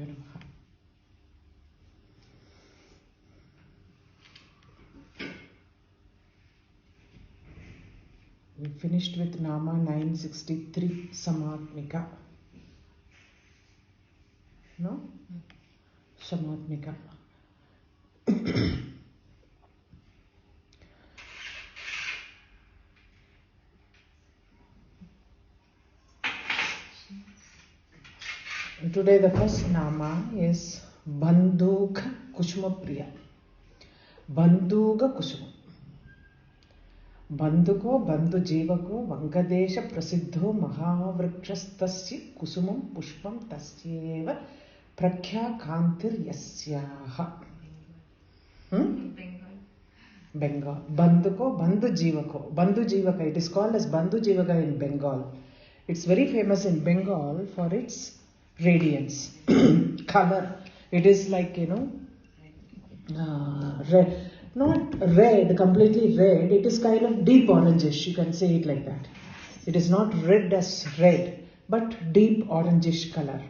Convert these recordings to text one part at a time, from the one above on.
Namaha. We finished with Nama 963, Samatmika. No? Samatmika. Today the first Nama is Bandhuka Kusumapriya. Bandhuka Kusuma. Bandhuko Bandhu Jivako Vangadesha Prasiddho Mahavrikstastasya Kusumam Pushpam Tasyeva Prakhya Kantir Yasyaha. Bengal. Bandhuko Bandhu Jivako. Bandhu Jivaka. It is called as Bandhu Jivaka in Bengal. It's very famous in Bengal for its radiance, color. It is like, red. Not red, completely red. It is kind of deep orangish. You can say it like that. It is not red as red, but deep orangish color.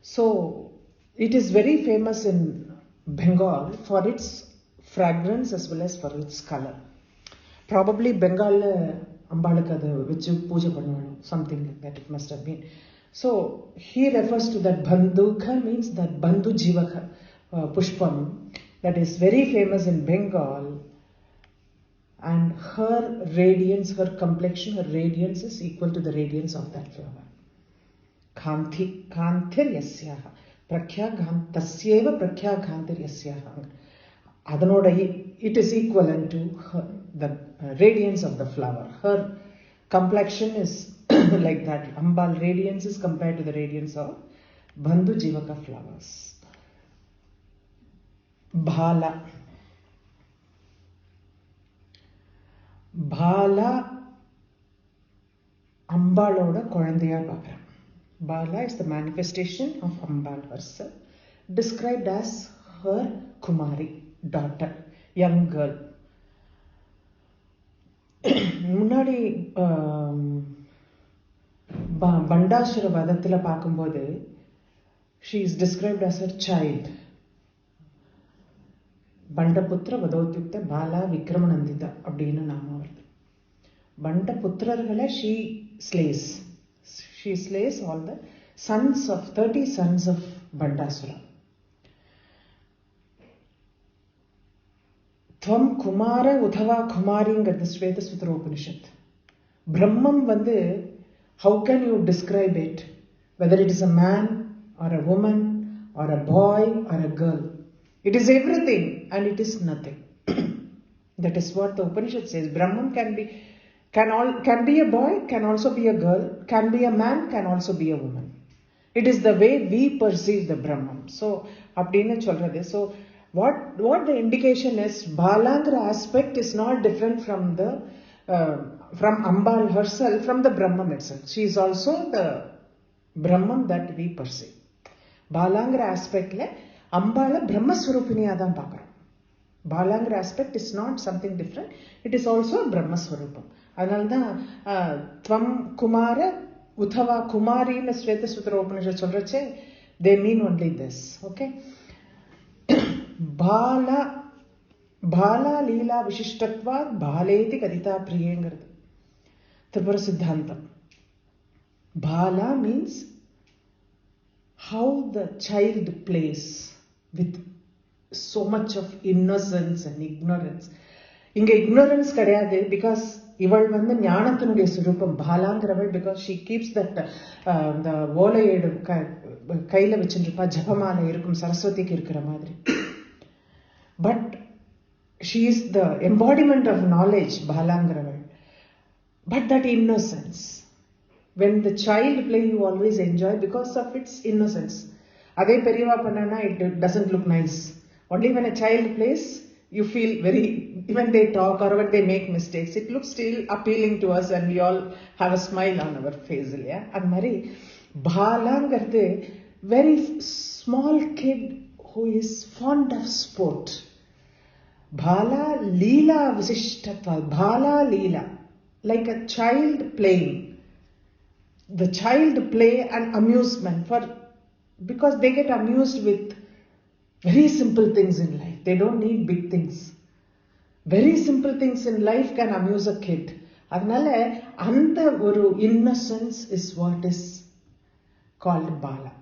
So, it is very famous in Bengal for its fragrance as well as for its color. Probably Bengal Ambalakada, which puja pannuvalu, something like that it must have been. So, he refers to that Bandhuka, means that Bandhu Jivaka Pushpam, that is very famous in Bengal, and her radiance, her complexion, her radiance is equal to the radiance of that flower. Kantir Yasyaha. Tasyeva Prakhya Kantir Yasyaha. It is equivalent to her, the radiance of the flower. Her complexion is like that. Ambal radiance is compared to the radiance of Bandhu Jivaka flowers. Bhala. Bhala Ambaloda Korandiya Bakra. Bhala is the manifestation of Ambal herself, described as her Kumari, daughter, young girl. Munadi Bandashara Vadathila Pakumbode, she is described as her child. Bandaputra Vadotyukta Bala Vikramanandita Abdina Namavartha. Bandaputrargala she slays. She slays all the 30 sons of Bandasura. Tvam Kumara Uthava Kumaringa, the Shweta Sutra Upanishad. Brahman Vande, how can you describe it? Whether it is a man or a woman or a boy or a girl. It is everything and it is nothing. That is what the Upanishad says. Brahman can be a boy, can also be a girl, can be a man, can also be a woman. It is the way we perceive the Brahman. So, apdina cholrade. So, what the indication is, Balangra aspect is not different from the from Ambal herself, from the Brahman itself. She is also the Brahman that we perceive. Balangra aspect le Ambala Brahma Swarupiniya dhaan paakaram. Balangra aspect is not something different. It is also a Brahma Swarupam. Adnalda Tvam Kumara Uthava Kumari in the Shweta Sutra Upanishad solrache, they mean only this. Okay? Bhala Leela Vishishtatvad Bhaleti Kadita Priyengarad. Tripura Siddhanta. Bhala means how the child plays with so much of innocence and ignorance. Inga ignorance kadayade because ival vandu ஞானத்தினுடைய சுரூபம் பாலாங்கிறவள், because she keeps that the ஓலையேடு கையில வச்சிருப்பா, ஜபமாலை இருக்கும் சரஸ்வதிக்கு இருக்கிற மாதிரி. But she is the embodiment of knowledge, பாலாங்கிறவள். But that innocence, when the child play, you always enjoy because of its innocence. Adhe periyava pannana, it doesn't look nice. Only when a child plays, you feel very, when they talk or when they make mistakes, it looks still appealing to us and we all have a smile on our face. Yeah? And Mari, Bhalangarde, very small kid who is fond of sport. Bhala Leela Visishtatva, Bhala Leela, like a child playing. The child play and amusement. For Because they get amused with very simple things in life. They don't need big things. Very simple things in life can amuse a kid. அதனால அந்த ஒரு innocence is what is called bala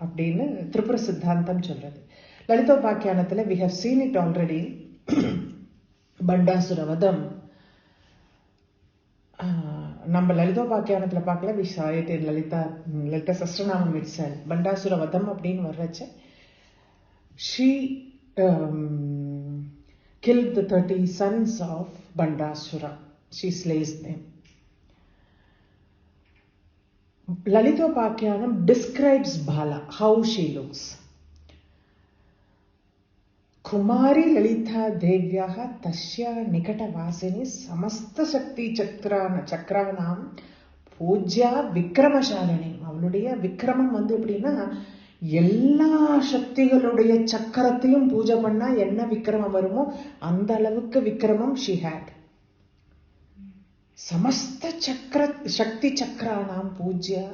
அப்படின்னு திரிபுர சித்தாந்தம் சொல்றது. லலிதோபாக்கியானத்துல we have seen it already. Bhandasura வதம் நம்ம லலிதோபாக்கியானத்துல பார்க்கல. we saw it in Lalitha Sahasranamam itself. Bhandasura வதம் அப்படின்னு வர்றச்ச she killed the 30 sons of Bandasura. She slays them. Lalitopakyanam describes Bala, how she looks. Kumari Lalitha Devyaha Tasya Nikata Vasini Samasta Shakti Chakranam Pujya Vikramashalini. அவளுடைய விக்ரமம் எப்படின்னா எல்லா சக்திகளுடைய சக்கரத்தையும் பூஜை பண்ணா என்ன விக்ரமம் வருமோ அந்த அளவுக்கு விக்ரமம் she had. சமஸ்த சக்தி சக்கரானாம் பூஜ்யா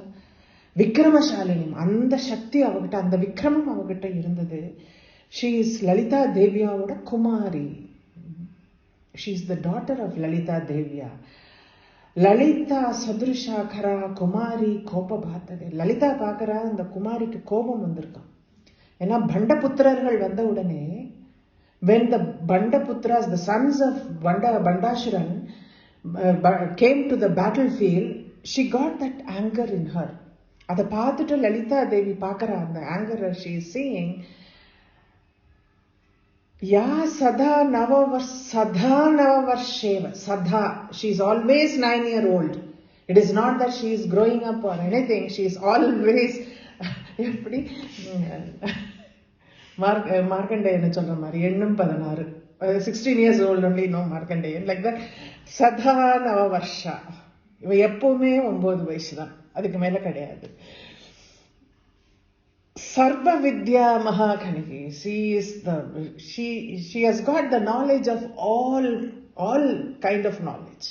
விக்ரமசாலினி. அந்த சக்தி அவகிட்ட, அந்த விக்ரமம் அவகிட்ட இருந்தது. she is Lalitha தேவியாவோட Kumari. she is the daughter of Lalitha தேவியா. Lalitha சதுருஷாகரா குமாரி கோப பார்த்தது. லலிதா பார்க்கறா, அந்த குமாரிக்கு கோபம் வந்திருக்கான். ஏன்னா பண்டபுத்திரர்கள் வந்த உடனே when the Bandaputras, the sons of Bandashuran came to the battlefield, she got that anger in her. அதை பார்த்துட்டு லலிதா தேவி பார்க்கறா அந்த anger she is seeing. Ya Sadha Navavarsheva. Sadha. She is always 9-year-old. It is not that she is growing up or anything. She is always எப்படி மார்க்கண்டேயன் சொல்ற மாதிரி எண்ணும் 16. 16 years old only, no Markandeyan. Like that. Sadha Navavarsha. இவ எப்பவுமே 9 வயசு தான், அதுக்கு மேல கிடையாது. Sarva Vidya Mahakaniki. She has got the knowledge of all kind of knowledge.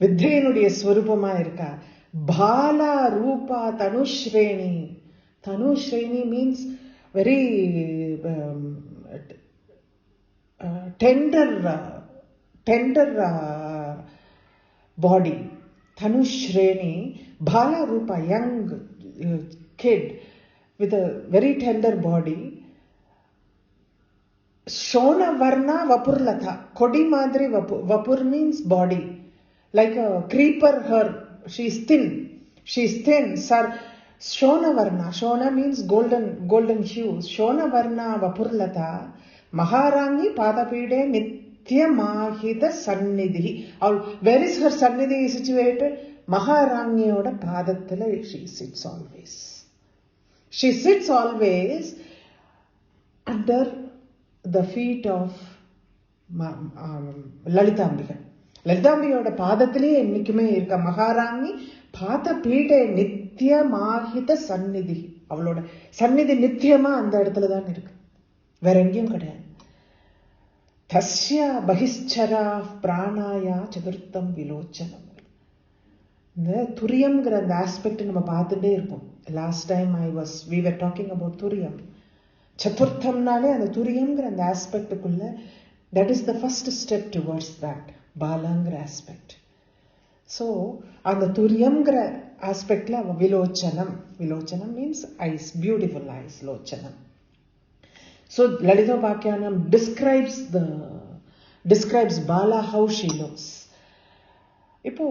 Vidyanuடைய ஸ்வரூபமா இருக்கா. Bhala Rupa Tanushreni. Tanushreni means very tender body. Tanushreni. Bhala Rupa, young kid with a very tender body. Shona Varna Vapurlatha. Kodi Madri Vapur means body. Like a creeper her. She is thin. Sir. Shona Varna. Shona means golden hue. Shona Varna Vapurlatha. Maharangi Padapide Nitya Mahita Sannidhi. Where is her Sannidhi situated? Maharangiyoda Padathila she sits always. She sits always under the feet of Lalitambika. Lalitambikoda பாதத்திலே என்னைக்குமே இருக்க. மகாராணி பாத பீடே நித்திய மாஹித சந்நிதி. அவளோட சந்நிதி நித்தியமா அந்த இடத்துல தான் இருக்கு, வேற எங்கேயும் கிடையாது. தஸ்ய பகிஷ்சரா பிராணாயா சதுர்த்தம் விலோச்சனம். இந்த துரியம்ங்கிற அந்த ஆஸ்பெக்ட் நம்ம பார்த்துட்டே இருக்கோம். Last time we were talking about Turiyam. Chaturthamnale and the Turiyamgra and the aspect that is the first step towards that Balangra aspect. So on the Turiyamgra aspect la Vilochanam. Vilochanam means eyes, beautiful eyes, Lochanam. So Lalitha Vakyanam describes Bala how she looks. Ipo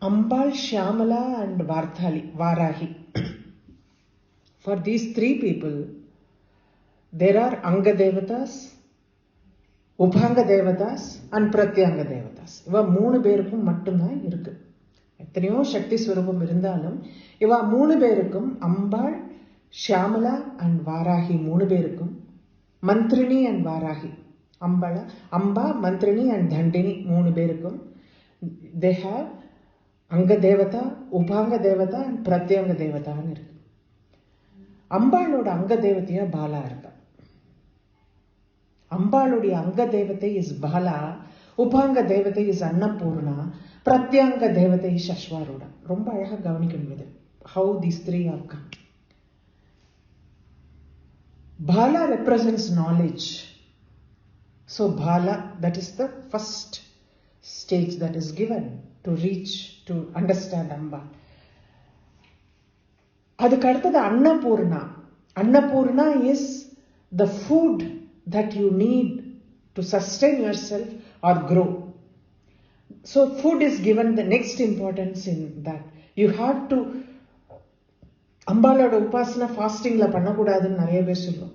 Ambal, Shyamala and Varahi. For these 3 people, there are Anga Devatas, Upanga Devatas and Pratyanga Devatas. இவ 3 பேருக்கும் மட்டும்தான் இருக்கு. எத்தனையோ சக்தி ஸ்வரூபம் இருந்தாலும் இவ 3 பேருக்கும் அம்பாள், Shyamala and Varahi 3 பேருக்கும், மந்திரினி and வாராகி, அம்பா, மந்திரினி and தண்டினி 3 பேருக்கும் they have அங்க தேவதா, உபாங்க தேவதா and பிரத்யங்க தேவதான்னு இருக்கு. அம்பாளோட அங்க தேவதையா பாலா இருக்கா. அம்பாளுடைய அங்க தேவதை இஸ் பாலா, உபாங்க தேவதை இஸ் அன்னபூர்ணா, பிரத்யங்க தேவதை இஸ் அஸ்வாரூடா. ரொம்ப அழகா கவனிக்கணும் இது, how these 3 have come. Bhala represents knowledge. So Bhala, that is the first stage that is given to reach, to understand Amba. Adukaduthathu Annapurna. Annapurna is the food that you need to sustain yourself or grow. So food is given the next importance in that. You have to Ambaloda upasana fasting la pannakudadunu nariya per solluvom.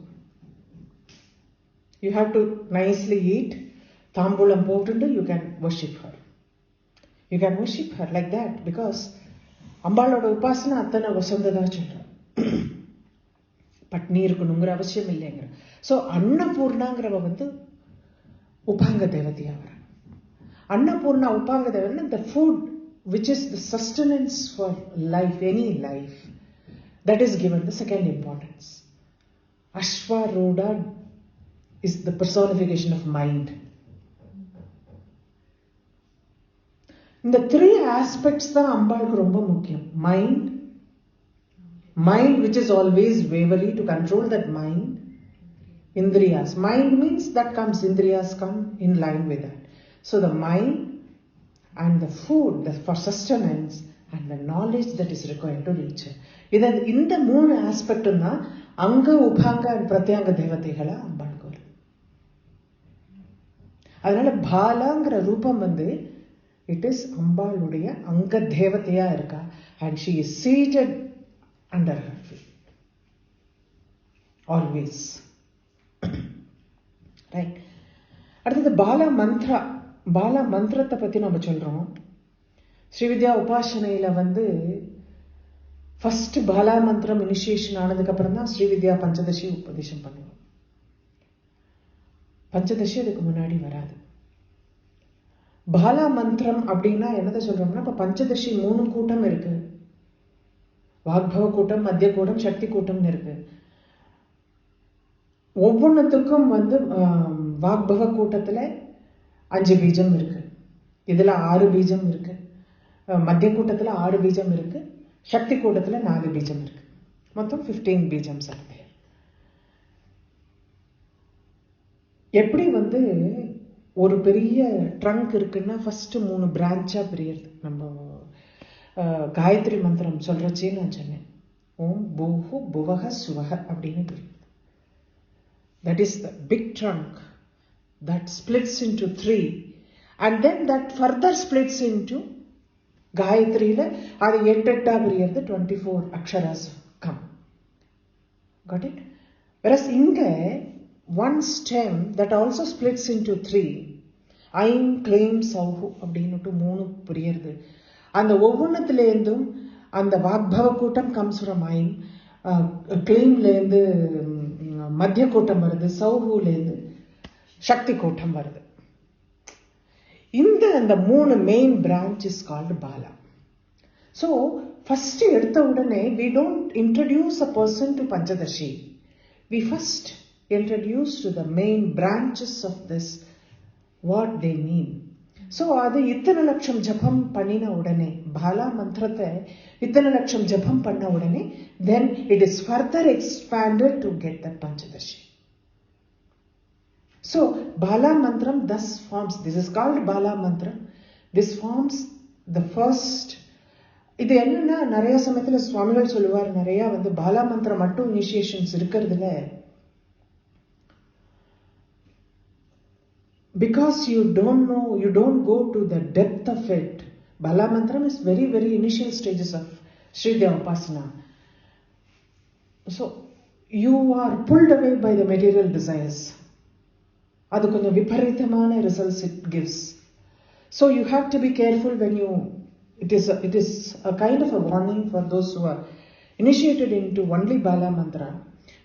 You have to nicely eat, tambulam potundu you can worship her. You can worship her like that because Ambaloda upasana athana vasandada solra. Patni irukunugra avashyam illengra. So Annapurnaangrava vandu upanga devatiya vara. Annapurna upanga devana, the food which is the sustenance for life, any life, that is given the second importance. Ashvaroda is the personification of mind. In the three aspects da Ambalku romba mukkiyam. Mind which is always wavery, to control that mind. Indriyas. Mind means that comes, Indriyas come in line with that. So the mind and the food for sustenance and the knowledge that is required to reach her. In the moon aspect na Anga, Upanga and Pratyanga Devategala Ambalku varu. Adanaல Bhalangra Rupam vandu, it is Ambaluடைய Anga Devateya irukka and she is seated under her feet. Always. Right. அடுத்தது பாலா மந்த்ரா. பாலா மந்திரத்தை பத்தி நம்ம சொல்றோம். ஸ்ரீவித்யா உபாசனையில வந்து first Bala மந்திரம் initiation ஆனதுக்கு அப்புறம் தான் ஸ்ரீவித்யா பஞ்சதசி உபதேசம் பண்ணுவோம். பஞ்சதசி அதுக்கு முன்னாடி வராது. பாலா மந்திரம் அப்படின்னா என்னதை சொல்றோம்னா, இப்ப பஞ்சதசி 3 கூட்டம் இருக்கு. வாக்பவ கூட்டம், மத்திய கூட்டம், சக்தி கூட்டம்னு இருக்கு. ஒவ்வொன்றுத்துக்கும் வந்து வாக்பவ கூட்டத்துல 5 பீஜம் இருக்கு, இதுல 6 பீஜம் இருக்கு, மத்திய கூட்டத்துல 6 பீஜம் இருக்கு, சக்தி கூட்டத்துல 4 பீஜம் இருக்கு. மொத்தம் 15 பீஜம் சார். எப்படி வந்து ஒரு பெரிய ட்ரங்க் இருக்குன்னா ஃபர்ஸ்ட் 3 பிரான்ச்சா பிரியுது. நம்ம காயத்ரி மந்திரம் சொல்றச்சே நான் சொன்னேன், ஓம் பூஹு புவஹ சுவஹ அப்படின்னு பிரியுது. That is the big trunk that splits into 3 and then that further splits into Gayatri la adu 8 piriyirudhu 24 aksharas come. Got it? Whereas inga one stem that also splits into 3, Aim, Claim, Sauhu அப்படின்னுட்டு 3 piriyirudhu. அந்த ஒவ்வொன்றுலேருந்தும் அந்த வாக்பவ கூட்டம் comes from Aim, Claimலேருந்து மத்திய கூட்டம் வருது, சௌஹூலேருந்து சக்தி கூட்டம் வருது. அந்த 3 main branch is called Bala. So first எடுத்த உடனே we don't introduce a person to Panchadasi. We first introduce to the main branches of this what they mean. So அது இத்தனை லட்சம் ஜபம் பண்ணின உடனே, பாலா மந்திரத்தை இத்தனை லட்சம் ஜபம் பண்ண உடனே, then it is further expanded to get the Panchadashi. So Bala Mantram thus forms, this is called Bala Mantram, this forms the first. இது என்னன்னா, நிறைய சமயத்துல சுவாமிகள் சொல்லுவார், நிறைய வந்து பாலா மந்திரம் மட்டும் இனிஷியேஷன்ஸ் இருக்கிறதுல, because you don't know, you don't go to the depth of it. Bala Mantram is very, very initial stages of Sridhya Upasana. So you are pulled away by the material desires. அது கொஞ்சம் விபரீதமான results it gives. So you have to be careful when you, it is a kind of a warning for those who are initiated into only Bala Mantra,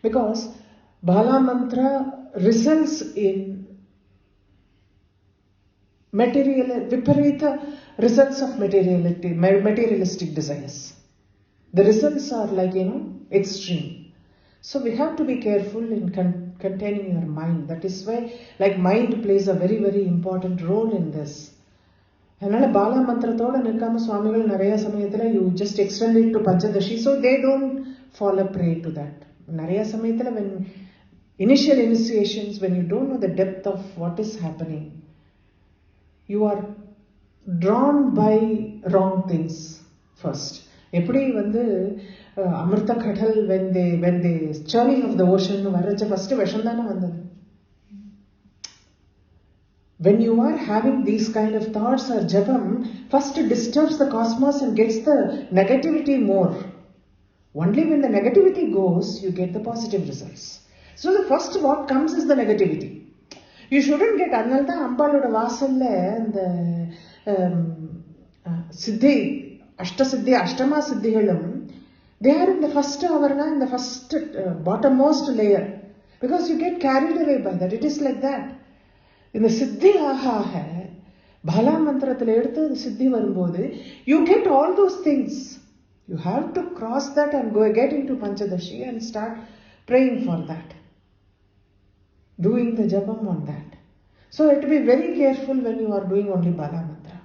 because Bala Mantra results in viparita results of materialistic desires. The results are like, extreme. So we have to be careful in containing your mind. That is why, like, mind plays a very, very important role in this. அதனால பாலா மந்திரத்தோட நிற்காம சுவாமிகள் நிறைய சமயத்துல you just extend it to Panchadasi, so they don't fall a prey to that. நிறைய சமயத்துல when initial initiations, when you don't know the depth of what is happening, you are drawn by wrong things first. எப்படி வந்து அமிர்த கடல் when they churning of the ocean வரச்ச first விஷம் தானே வந்தது. When you are having these kind of thoughts or japam, first it disturbs the cosmos and gets the negativity more. Only when the negativity goes, you get the positive results. So the first what comes is the negativity. You shouldn't get annalda ambaloda vaasalla and siddhi ashtasiddhi ashtama siddhigalum, they are in the first avarana, in the first bottommost layer, because you get carried away by that. It is like that. இந்த சித்தி ஆக பாலா மந்திரத்தில் எடுத்து சித்தி வரும்போது you get all those things. You have to cross that and go get into Panchadashi and start praying for that, doing the japam on that. So you have to be very careful when you are doing only Bala mantra.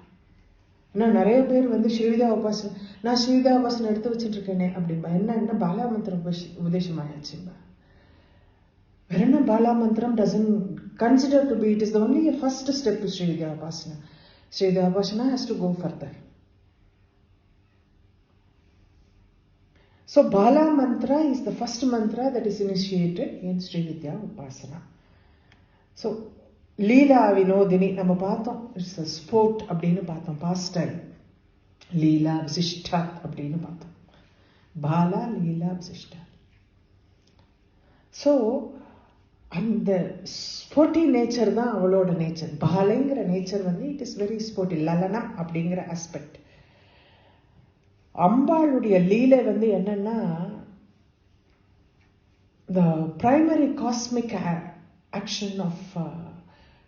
நான் நிறைய பேர் வந்து ஸ்ரீவிதா உபாசனை, நான் ஸ்ரீவிதா உபாசனை எடுத்து வச்சுட்டு இருக்கேனே அப்படின்பா. என்ன பாலா மந்திரம் உபதேசம் ஆயாச்சும்பா. Varana Bala Mantram doesn't consider to be, it is the only first step to Srividya Upasana. Srividya Upasana has to go further. So Bala Mantra is the first mantra that is initiated in Srividya Upasana. So Leela Vinodini, நம்ம பார்த்தோம், it's a sport அப்படின்னு பார்த்தோம், pastime. Leela Visishta அப்படின்னு பார்த்தோம். Bala Leela Visishta. So அந்த sporty nature தான் அவளோட nature. பாலைங்கிற nature வந்து இட் இஸ் வெரி ஸ்போர்ட்டி, லலனம் அப்படிங்கிற ஆஸ்பெக்ட். அம்பாளுடைய லீலை வந்து என்னன்னா, the primary cosmic action of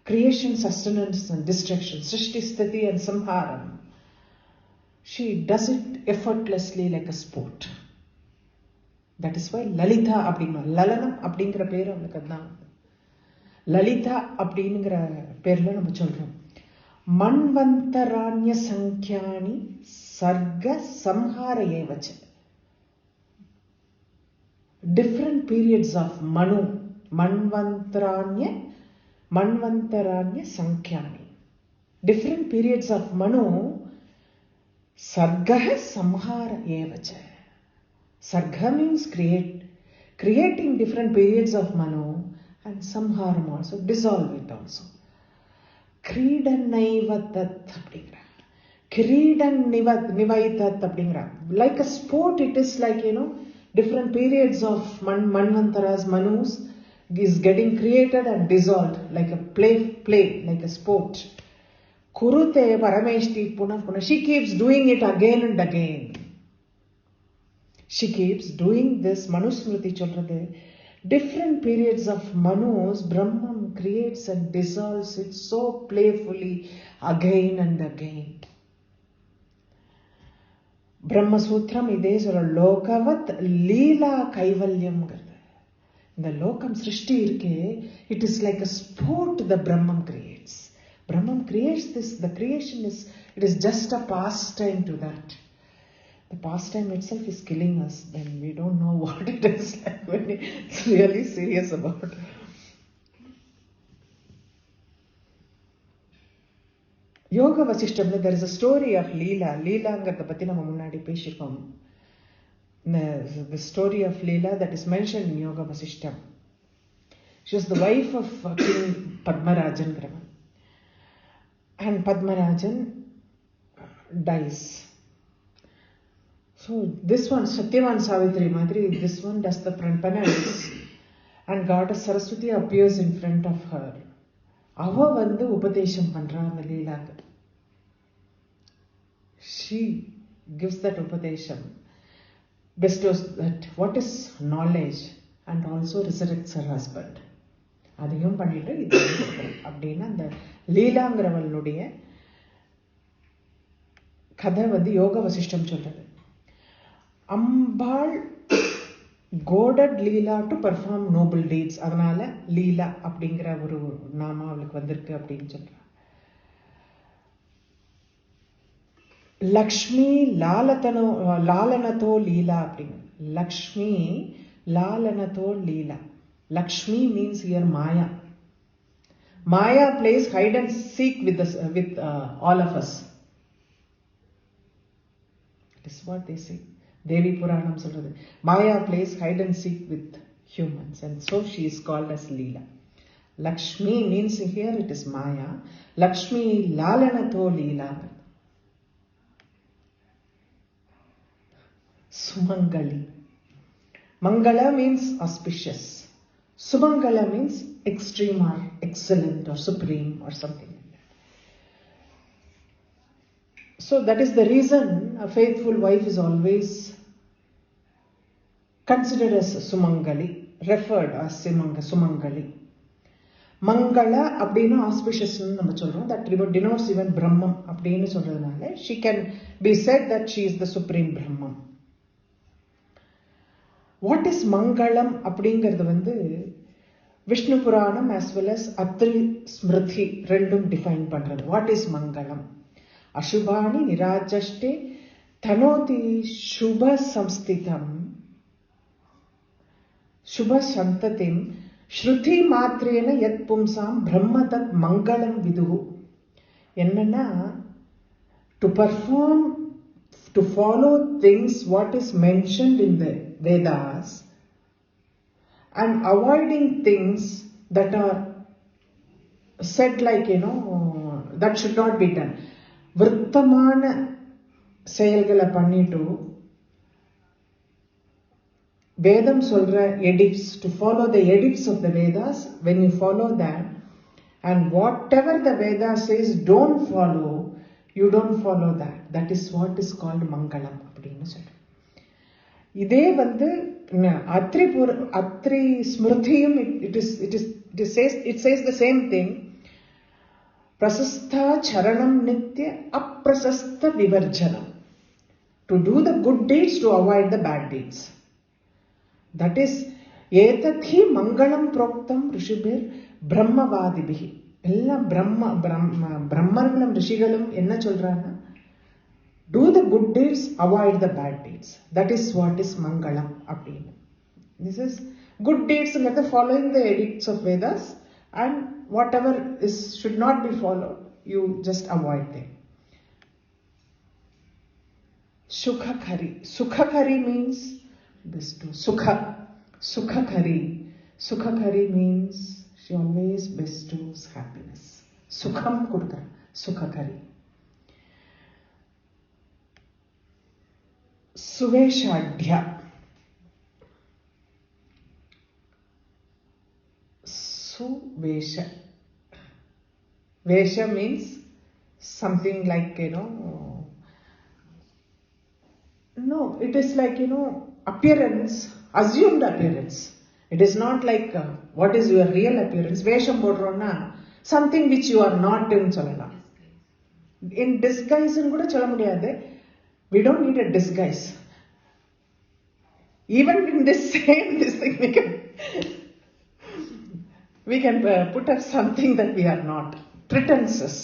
creation, sustenance and destruction, Srishti, Sthiti and Samharam, she does it effortlessly like a sport. That is why Lalitha அப்படின்னா, லலனம் அப்படிங்கிற பேர் அவனுக்கு தான். லலிதா அப்படிங்கிற பேர்ல நம்ம சொல்றோம். மன்வந்தராண்ய சங்கியானி சர்க சம்ஹார ஏவச்ச. Different periods of Manu, மன்வந்தராண்ய சங்கியானி. Different periods of Manu, சர்க Samhara ஏவச்ச. Sarga means creating different periods of Manu, and Samharam also, dissolve it also. Kridanaivatat அப்படிங்கிற, Kridan nivaitat அப்படிங்கிற, like a sport it is, like, different periods of Manvantaras, Manus is getting created and dissolved, like a play, like a sport. Kurute parameshti punah, she keeps doing it again and again. She keeps doing this. Manusmriti சொல்றது, different periods of Manus, Brahman creates and dissolves it so playfully again and again. Brahma Sutram இதே சொல்ற, லோகவத் லீலா கைவல்யம்ங்கிறது. இந்த லோகம் சிருஷ்டி இருக்கே, it is like a sport the Brahman creates. Brahman creates this, the creation is, it is just a pastime to that. The pastime itself is killing us, then we don't know what it is like when it's really serious about. Yoga Vasishtamla, there is a story of Leela. Leelaங்கிறத பத்தி நம்ம முன்னாடி பேசிருக்கோம். The story of Leela that is mentioned in Yoga Vasishtam. She was the wife of King Padmarajan. And Padmarajan dies. So this one, Satyavan Savitri Madri, this one does the penance, and Goddess Saraswati appears in front of her. Ava vandu upadesham pandra அந்த லீலாக்கு. She gives that upadesham, bestows that what is knowledge, and also resurrects her husband. அதையும் பண்ணிட்டு இது அப்படின்னு அந்த லீலாங்கிறவளுடைய கதை வந்து யோக வசிஷ்டம் சொல்றது. அம்பாள் goaded Leela to perform noble deeds. அதனால லீலா அப்படிங்கிற ஒரு நாமம் அவளுக்கு வந்திருக்கு அப்படின்னு சொல்றா. லக்ஷ்மி லாலனதோ லீலா அப்படின்னு. லக்ஷ்மி லாலனதோ லீலா. Lakshmi means here Maya. Maya plays hide and seek with all of us. This is what they say. Devi Puranam சொல்றது. Maya plays hide and seek with humans, and so she is called as Leela. Lakshmi means here it is Maya. Lakshmi lalanato Leela. Sumangali. Mangala means auspicious. Sumangala means extreme or excellent or supreme or something like that. So that is the reason a faithful wife is always considered as Sumangali, referred as Sumangali. Mangala அப்படினா auspicious னு நம்ம சொல்றோம். That denotes even Brahman அப்படினு சொல்றதுனால she can be said that she is the supreme Brahman. What is Mangalam அப்படிங்கிறது வந்து விஷ்ணு புராணம் as well as Atri Smriti ரெண்டும் define பண்றது. What is Mangalam? Ashubhani nirajashte tanoti shubha samstitam shubha shantatim shruti matrena yat pumsam brahmatat mangalam viduhu. என்னன்னா to perform, to follow things what is mentioned in the Vedas and avoiding things that are said like, that should not be done. விருத்தமான செயல்களை பண்ணிட்டு வேதம் சொல்ற edicts, to follow the edicts of the Vedas, when you follow that and whatever the Veda says don't follow, you don't follow that. That is what is called Mangalam அப்படின்னு சொல்றோம். இதே வந்து Atri Smritiயும் it says the same thing. Prasastha charanam nitya aprasastha vivarjanam. To do the good deeds, to avoid the bad deeds. That is etathi mangalam proktam rishibir brahmavadibihi. எல்லாம் பிரம்மர்களும் ரிஷிகளும் என்ன சொல்றாங்க? Do the good deeds, avoid the bad deeds. That is what is Mangalam அப்படின்னு. This is good deeds ங்கிறது following the edicts of Vedas, and whatever should not be followed, you just avoid them. Sukhakari. Sukhakari means bestow. Sukhakari. Sukhakari means she always bestows happiness. Sukham kudukara. Sukhakari. Suveshadhya. Suvesha. Vesha means something like, no, it is like, appearance, assumed appearance. It is not like what is your real appearance. Vesham bodrona, something which you are not in solala. In disguise in kuda solla mudiyadhu. We don't need a disguise. Even in this thing we can put up something that we are not. Pretenses.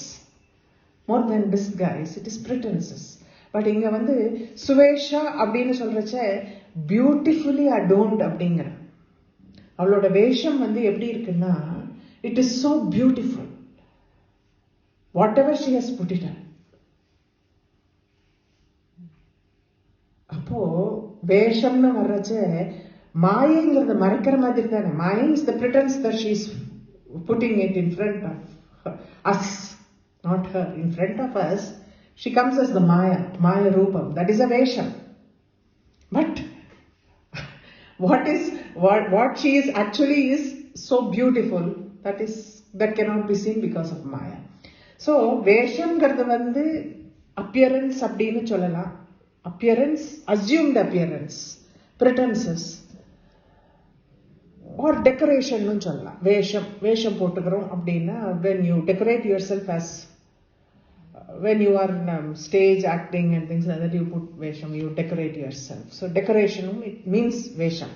More than disguise, it is pretenses. But இங்க வந்து சுவேஷா அப்படின்னு சொல்றச்ச beautifully adorned அப்படிங்கிற அவளோட வேஷம் வந்து எப்படி இருக்குன்னா, it is so beautiful. Whatever she has put it on. அப்போ வேஷம்னு வர்றச்ச மாயைங்கிறத மறைக்கிற மாதிரி தானே. மாயை is the pretense that she is putting it in front of us, not her. In front of us, she comes as the Maya Rupam. That is a Vesham. But what she is actually is so beautiful that cannot be seen because of Maya. So Vesham garda vandu appearance அப்படினு சொல்லலாம். Appearance, assumed appearance, pretenses, or decoration னு சொல்லலாம். வேஷம் போட்டுக்கிறோம் அப்படின்னா when you decorate yourself as when you are in stage acting and things like that, you put vesham, you decorate yourself. So decoration, it means vesham.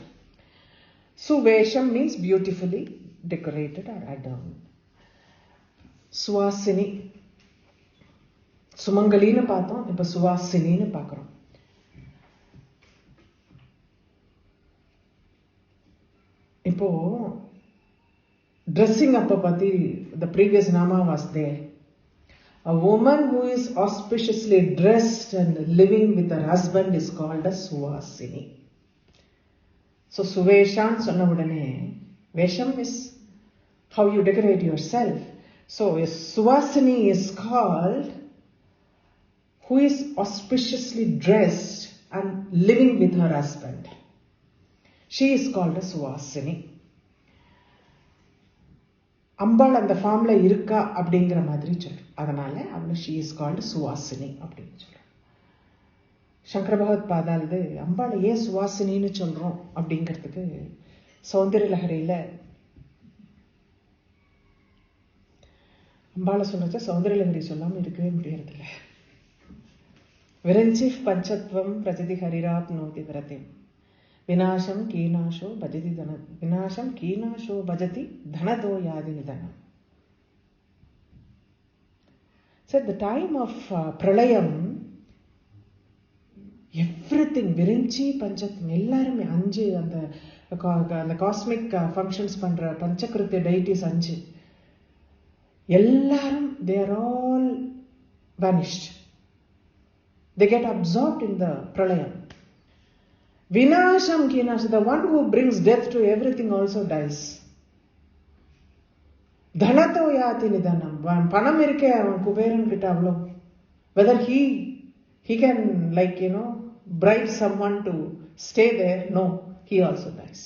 So vesham means beautifully decorated or adorned. Swasini. Sumangalinu பார்த்தோம், இப்ப சுவாசினின்னு பார்க்கிறோம். இப்போ dressing up pati, the previous nama was there. A woman who is auspiciously dressed and living with her husband is called a Suvasini. So Suveshan sonna udane, Vesham is how you decorate yourself. So a Suvasini is called who is auspiciously dressed and living with her husband. She is called a Suvasini. அம்பாள் அந்த ஃபார்ம்ல இருக்கா அப்படிங்கிற மாதிரி சொல்றோம். அதனால அவளை she is called Suvasini அப்படின்னு சொல்றோம். சங்கர பகவத் பாதாலது அம்பாளை ஏன் சுவாசினின்னு சொல்றோம் அப்படிங்கிறதுக்கு சௌந்தர்ய லஹரியில அம்பாளை சொல்றச்ச சௌந்தர்ய லஹரி சொல்லாம இருக்கவே முடியறதில்ல. விரஞ்சி பஞ்சத்வம் பிரஜதி ஹரிராப் நோதி விரதிம் விநாசம் கீனாஷோ பஜதி தன விநாசம் கீனாஷோ பஜதி தனதோ யாதி நிதனம். So at the time of pralayam, everything விரிஞ்சி பஞ்சத்வம் எல்லாருமே அஞ்சு அந்த காஸ்மிக் ஃபங்க்ஷன்ஸ் பண்ற பஞ்சகிருத்திய டைட்டிஸ் அஞ்சு எல்லாரும் they are all vanished. They get absorbed in the pralayam. Vinasham Kinasham, the one who brings death to everything also dies. Dhanato yati nidanam. Panam irke avan kuberan kitta avlo. Whether he can bribe someone to stay there, no, he also dies.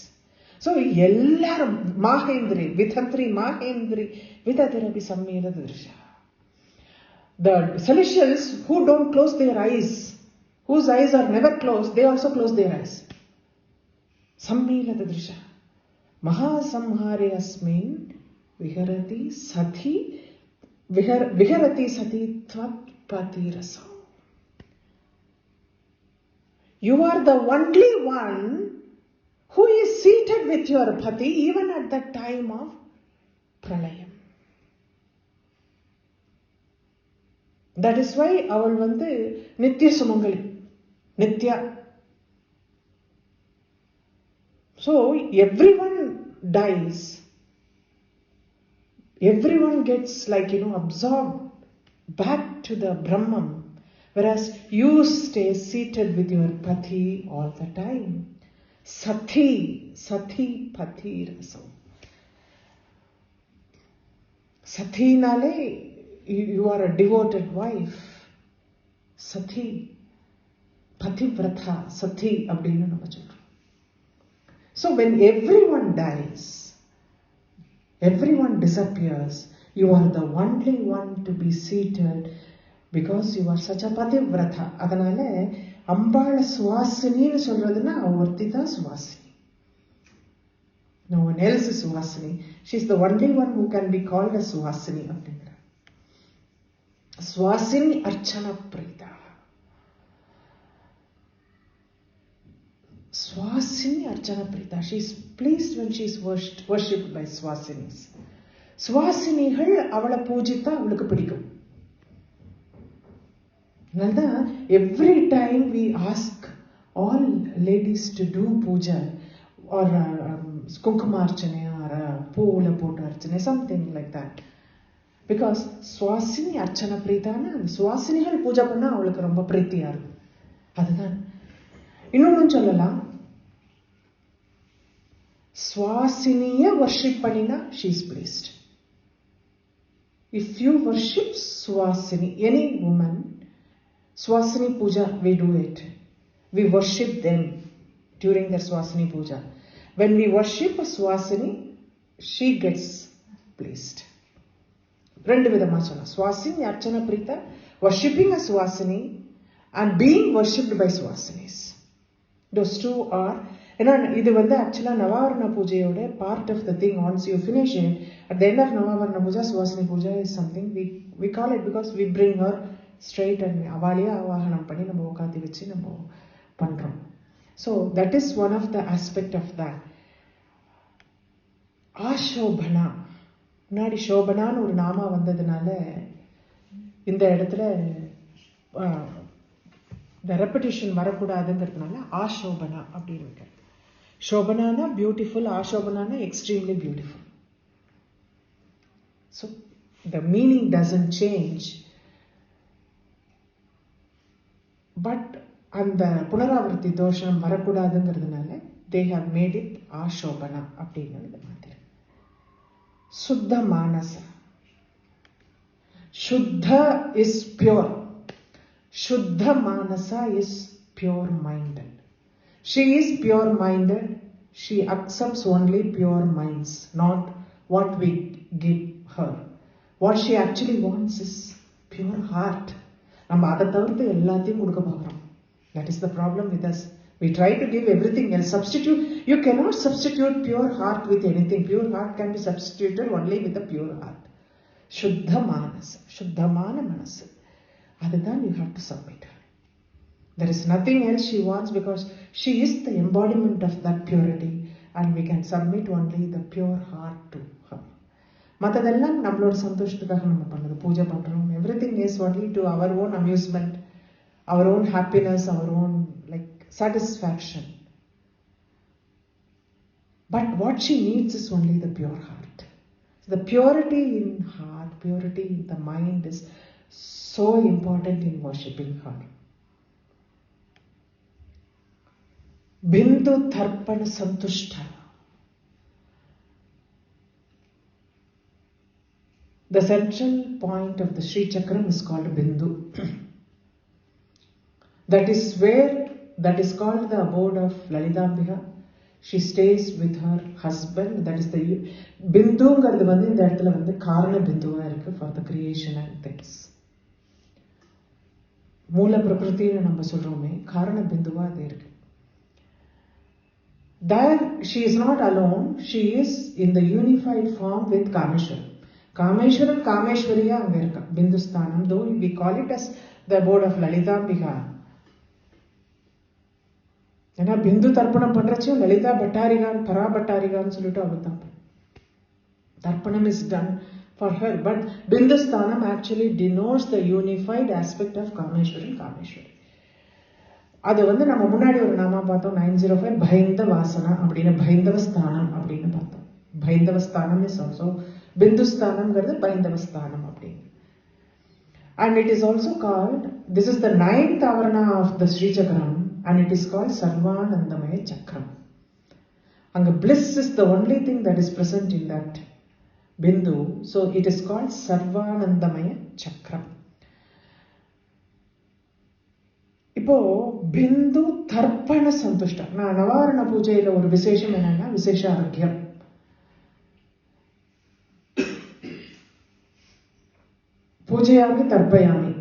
So ellarum mahendri, vithatri mahendri, vitatirabi sammira dirsha. The celestials who don't close their eyes, whose eyes are never closed, they also close their eyes. Sammila dadrisha. Mahasamhare asmin viharati sati tvat pati rasam. You are the only one who is seated with your pati even at the time of pralayam. That is why aval nitya sumangali. Nitya. So everyone dies. Everyone gets absorbed back to the Brahman. Whereas you stay seated with your pati all the time. Sati pati rasam. Sati nale, you are a devoted wife. Sati. Pativrata, Sati அப்படின்னு நம்ம சொல்றோம். So when everyone dies, everyone disappears, you are the only one to be seated because you are such a pativrata. அதனால அம்பாள சுவாசினின்னு சொல்றதுன்னா ஒருத்தி தான் Suvasini. No one else is Suvasini. She is the only one who can be called a Suvasini அப்படிங்கிற. சுவாசினி அர்ச்சன Preetha. Swasini Archana Prita. She is pleased when she is worshipped by Swasinis. Swasinigal avala poojitha avalukku pidikum. Nalda every time we ask all ladies to do puja or kunkuma archane or poola potu archane, something like that. Because Swasini Archana Prita na Swasinigal puja panna avalukku romba preethiya irukku. Adhaan இன்னொன்னு சொல்லலாம். சுவாசினிய worship பண்ணினா she is pleased. If you worship Swasini, any woman, Swasini puja, we do it. We worship them during their Swasini puja. When we worship a Swasini, she gets pleased. ரெண்டு விதமா சொல்லலாம். Swasini Archana Prita, worshipping a Swasini and being worshipped by Swasinis. Those two are, இது actually Navavarna Pujayoda part of the thing. Once you finish it, at the end of Navavarna Puja, Swasini Puja is something we call it because we bring her straight and avaliya avahanam panni நம்ம உட்காத்தி வச்சு நம்ம பண்றோம். So that is one of the aspect of that. ஆஷோபனா, முன்னாடி சோபனான்னு ஒரு நாமா வந்ததுனால இந்த இடத்துல the repetition வரக்கூடாதுங்கிறதுனால ஆஷோபனா அப்படின்னு இருக்கு. Shobhanana beautiful, Ashobhanana extremely beautiful. So the meaning doesn't change. But அந்த புனராவர்த்தி தோஷம் வரக்கூடாதுங்கிறதுனால they have made it ஆஷோபனா அப்படின்னு இந்த மாதிரி. சுத்த மானச. Shuddha is pure. Shuddha Manasa is pure-minded. She is pure-minded. She accepts only pure minds, not what we give her. What she actually wants is pure heart. நம்ம அதை தவிர்த்து எல்லாத்தையும் கொடுக்க பார்க்குறோம். That is the problem with us. We try to give everything else. Substitute. You cannot substitute pure heart with anything. Pure heart can be substituted only with a pure heart. Shuddha Manasa. Shuddhamana Manasa. Then you have to submit her. There is nothing else she wants because she is the embodiment of that purity, and we can submit only the pure heart to her. மற்றதெல்லாம் நம்மளோட சந்தோஷத்துக்காக நம்ம பண்ணது, பூஜை பண்றோம். Everything is only to our own amusement, our own happiness, our own like satisfaction. But what she needs is only the pure heart. The purity in heart, purity in the mind is so important in worshipping her. Bindu Tarpana Santushta. The central point of the Sri Chakram is called Bindu. That is called the abode of Lalitha. She stays with her husband. That is the Binduங்கிறது வந்து இந்த இடத்துல வந்து காரண பிந்துவா இருக்கு for the creation and things. மூல பிரகிருத்தின்னு நம்ம சொல்றோமே, காரண பிந்துவா அது இருக்கு. There she is not alone. She is in the unified form with Kameshwar. Kameshwaran Kameshwariya அங்க இருக்கு பிந்துஸ்தானம். Though we call it as the abode of Lalitha. ஏன்னா பிந்து தர்ப்பணம் பண்றச்சும் லலிதா பட்டாரிகான் பரா பட்டாரிகான்னு சொல்லிட்டு அவள் தான் தர்ப்பணம் is done for her, but Bindusthanam actually denotes the unified aspect of Kameshwaran Kameshwari. அது வந்து நம்ம முன்னாடி ஒரு நாமா பார்த்தோம் 905 பைந்த வாசனா அப்படின்னு பைந்தவஸ்தானம் அப்படின்னு பார்த்தோம். பைந்தவஸ்தானம் is also Bindusthanamங்கிறது பைந்தவஸ்தானம் அப்படின்னு. And it is also called, this is the 9th avarana of the Sri Chakram, and it is called Sarvanandamaya Chakram. And bliss is the only thing that is present in that Bindu, so it is called Sarvanandamaya Chakram. இப்போ பிந்து தர்ப்பண சந்துஷ்டா. நான் நவாரண பூஜையில ஒரு விசேஷம் என்னன்னா விசேஷ ஆரோக்கியம். பூஜையாமி தர்ப்பயாமி.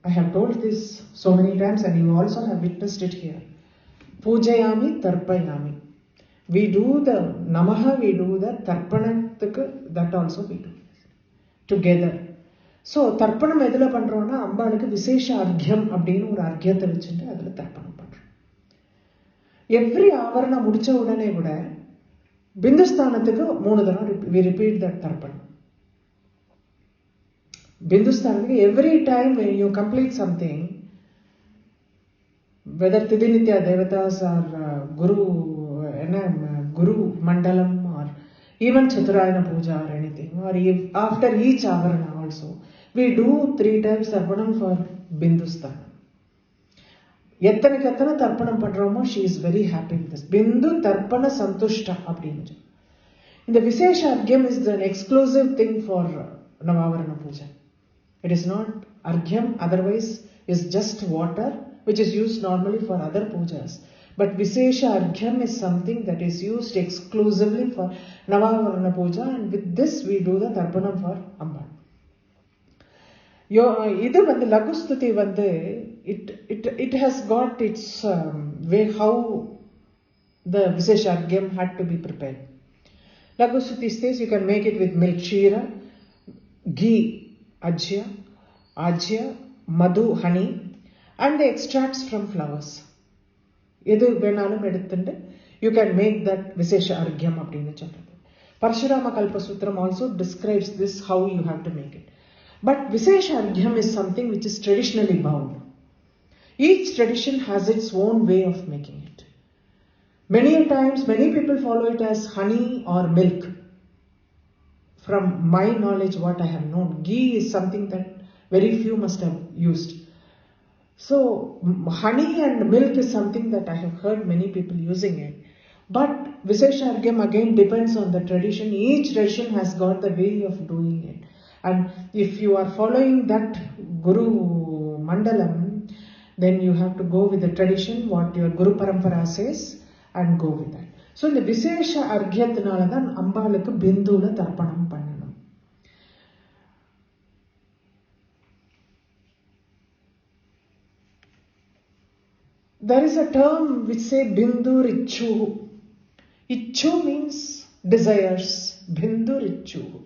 I have told this so many times and you also have witnessed it here. Pujayami Tarpayami. We do the Namaha, we do the Tarpanathukku, that also we do together. So Tarpanam edula பண்றோம்னா அம்பாளுக்கு விசேஷ அர்க்யம் அப்படின்னு ஒரு அர்க்யத்தை வச்சுட்டு அதுல தர்ப்பணம் பண்றோம். Every ஆவரணம் முடிச்ச உடனே கூட பிந்துஸ்தானத்துக்கு 3 தடவை we repeat that tarpanam. Bindusthanam, every time when you complete something, whether Tidinitya Devatas or Guru Mandalam or even Chaturayana Puja or anything, or after each avarana also, we do 3 times Tarpanam for Bindusthanam. எத்தனை தர்ப்பணம் பண்றோமோ she is very happy with this. Bindu Tarpana Santushta அப்படின்னு. இந்த விசேஷ அர்க்யம் is an exclusive thing for Navavarana Puja. It is not argyam, otherwise is just water which is used normally for other pujas. But Visesha argyam is something that is used exclusively for Navavarana Puja, and with this we do the Tarpanam for Amba. இது வந்து லகுஸ்துதி வந்து it has got its way how the Visesha argyam had to be prepared. Lagustuti says you can make it with milk sheera, ghee, ajya, madhu, honey, and the extracts from flowers. எது வேணாலும் எடுத்துட்டு you can make that Visesha Argyam அப்படின்னு சொல்றது. Parashurama Kalpasutram also describes this how you have to make it. But Visesha Argyam is something which is traditionally bound. Each tradition has its own way of making it. Many times, many people follow it as honey or milk. from my knowledge, what I have known, ghee is something that very few must have used. So honey and milk is something that I have heard many people using it. But Visheshargyam again depends on the tradition. Each tradition has got the way of doing it. And if you are following that Guru Mandalam, then you have to go with the tradition, what your Guru Parampara says, and go with that. So in the Vishesha Argyathanalathan Ambalukku Bindula Tarpanam Pannanum. There is a term which say Bindu Richu. Ichu means desires. Bindu Richu.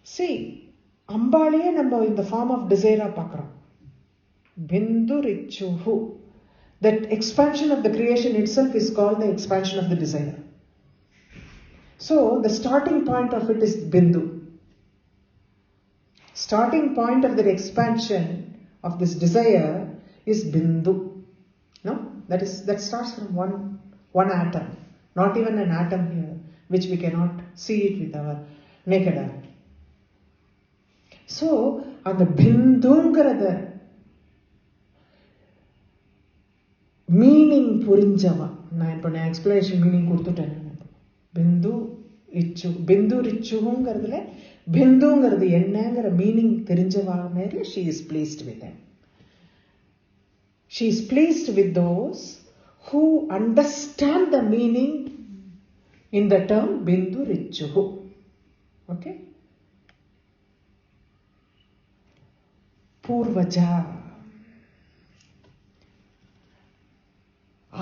See, Ambaliye namba in the form of desire pakram. Bindu Richu. That expansion of the creation itself is called the expansion of the desire. So the starting point of it is Bindu. Starting point of the expansion of this desire is Bindu. No? That starts from one atom. Not even an atom here, which we cannot see it with our naked eye. So, on the Bindungarada meaning purinjava. நான் explanation meaning கொடுத்துட்டேன். Bindu Richu. Bindu Richuங்கிறதுல பிந்துங்கிறது என்னங்கிற meaning தெரிஞ்சவா மாதிரி she is pleased with them. She is pleased with those who understand the meaning in the term Bindu Richu. Okay? Purvaja.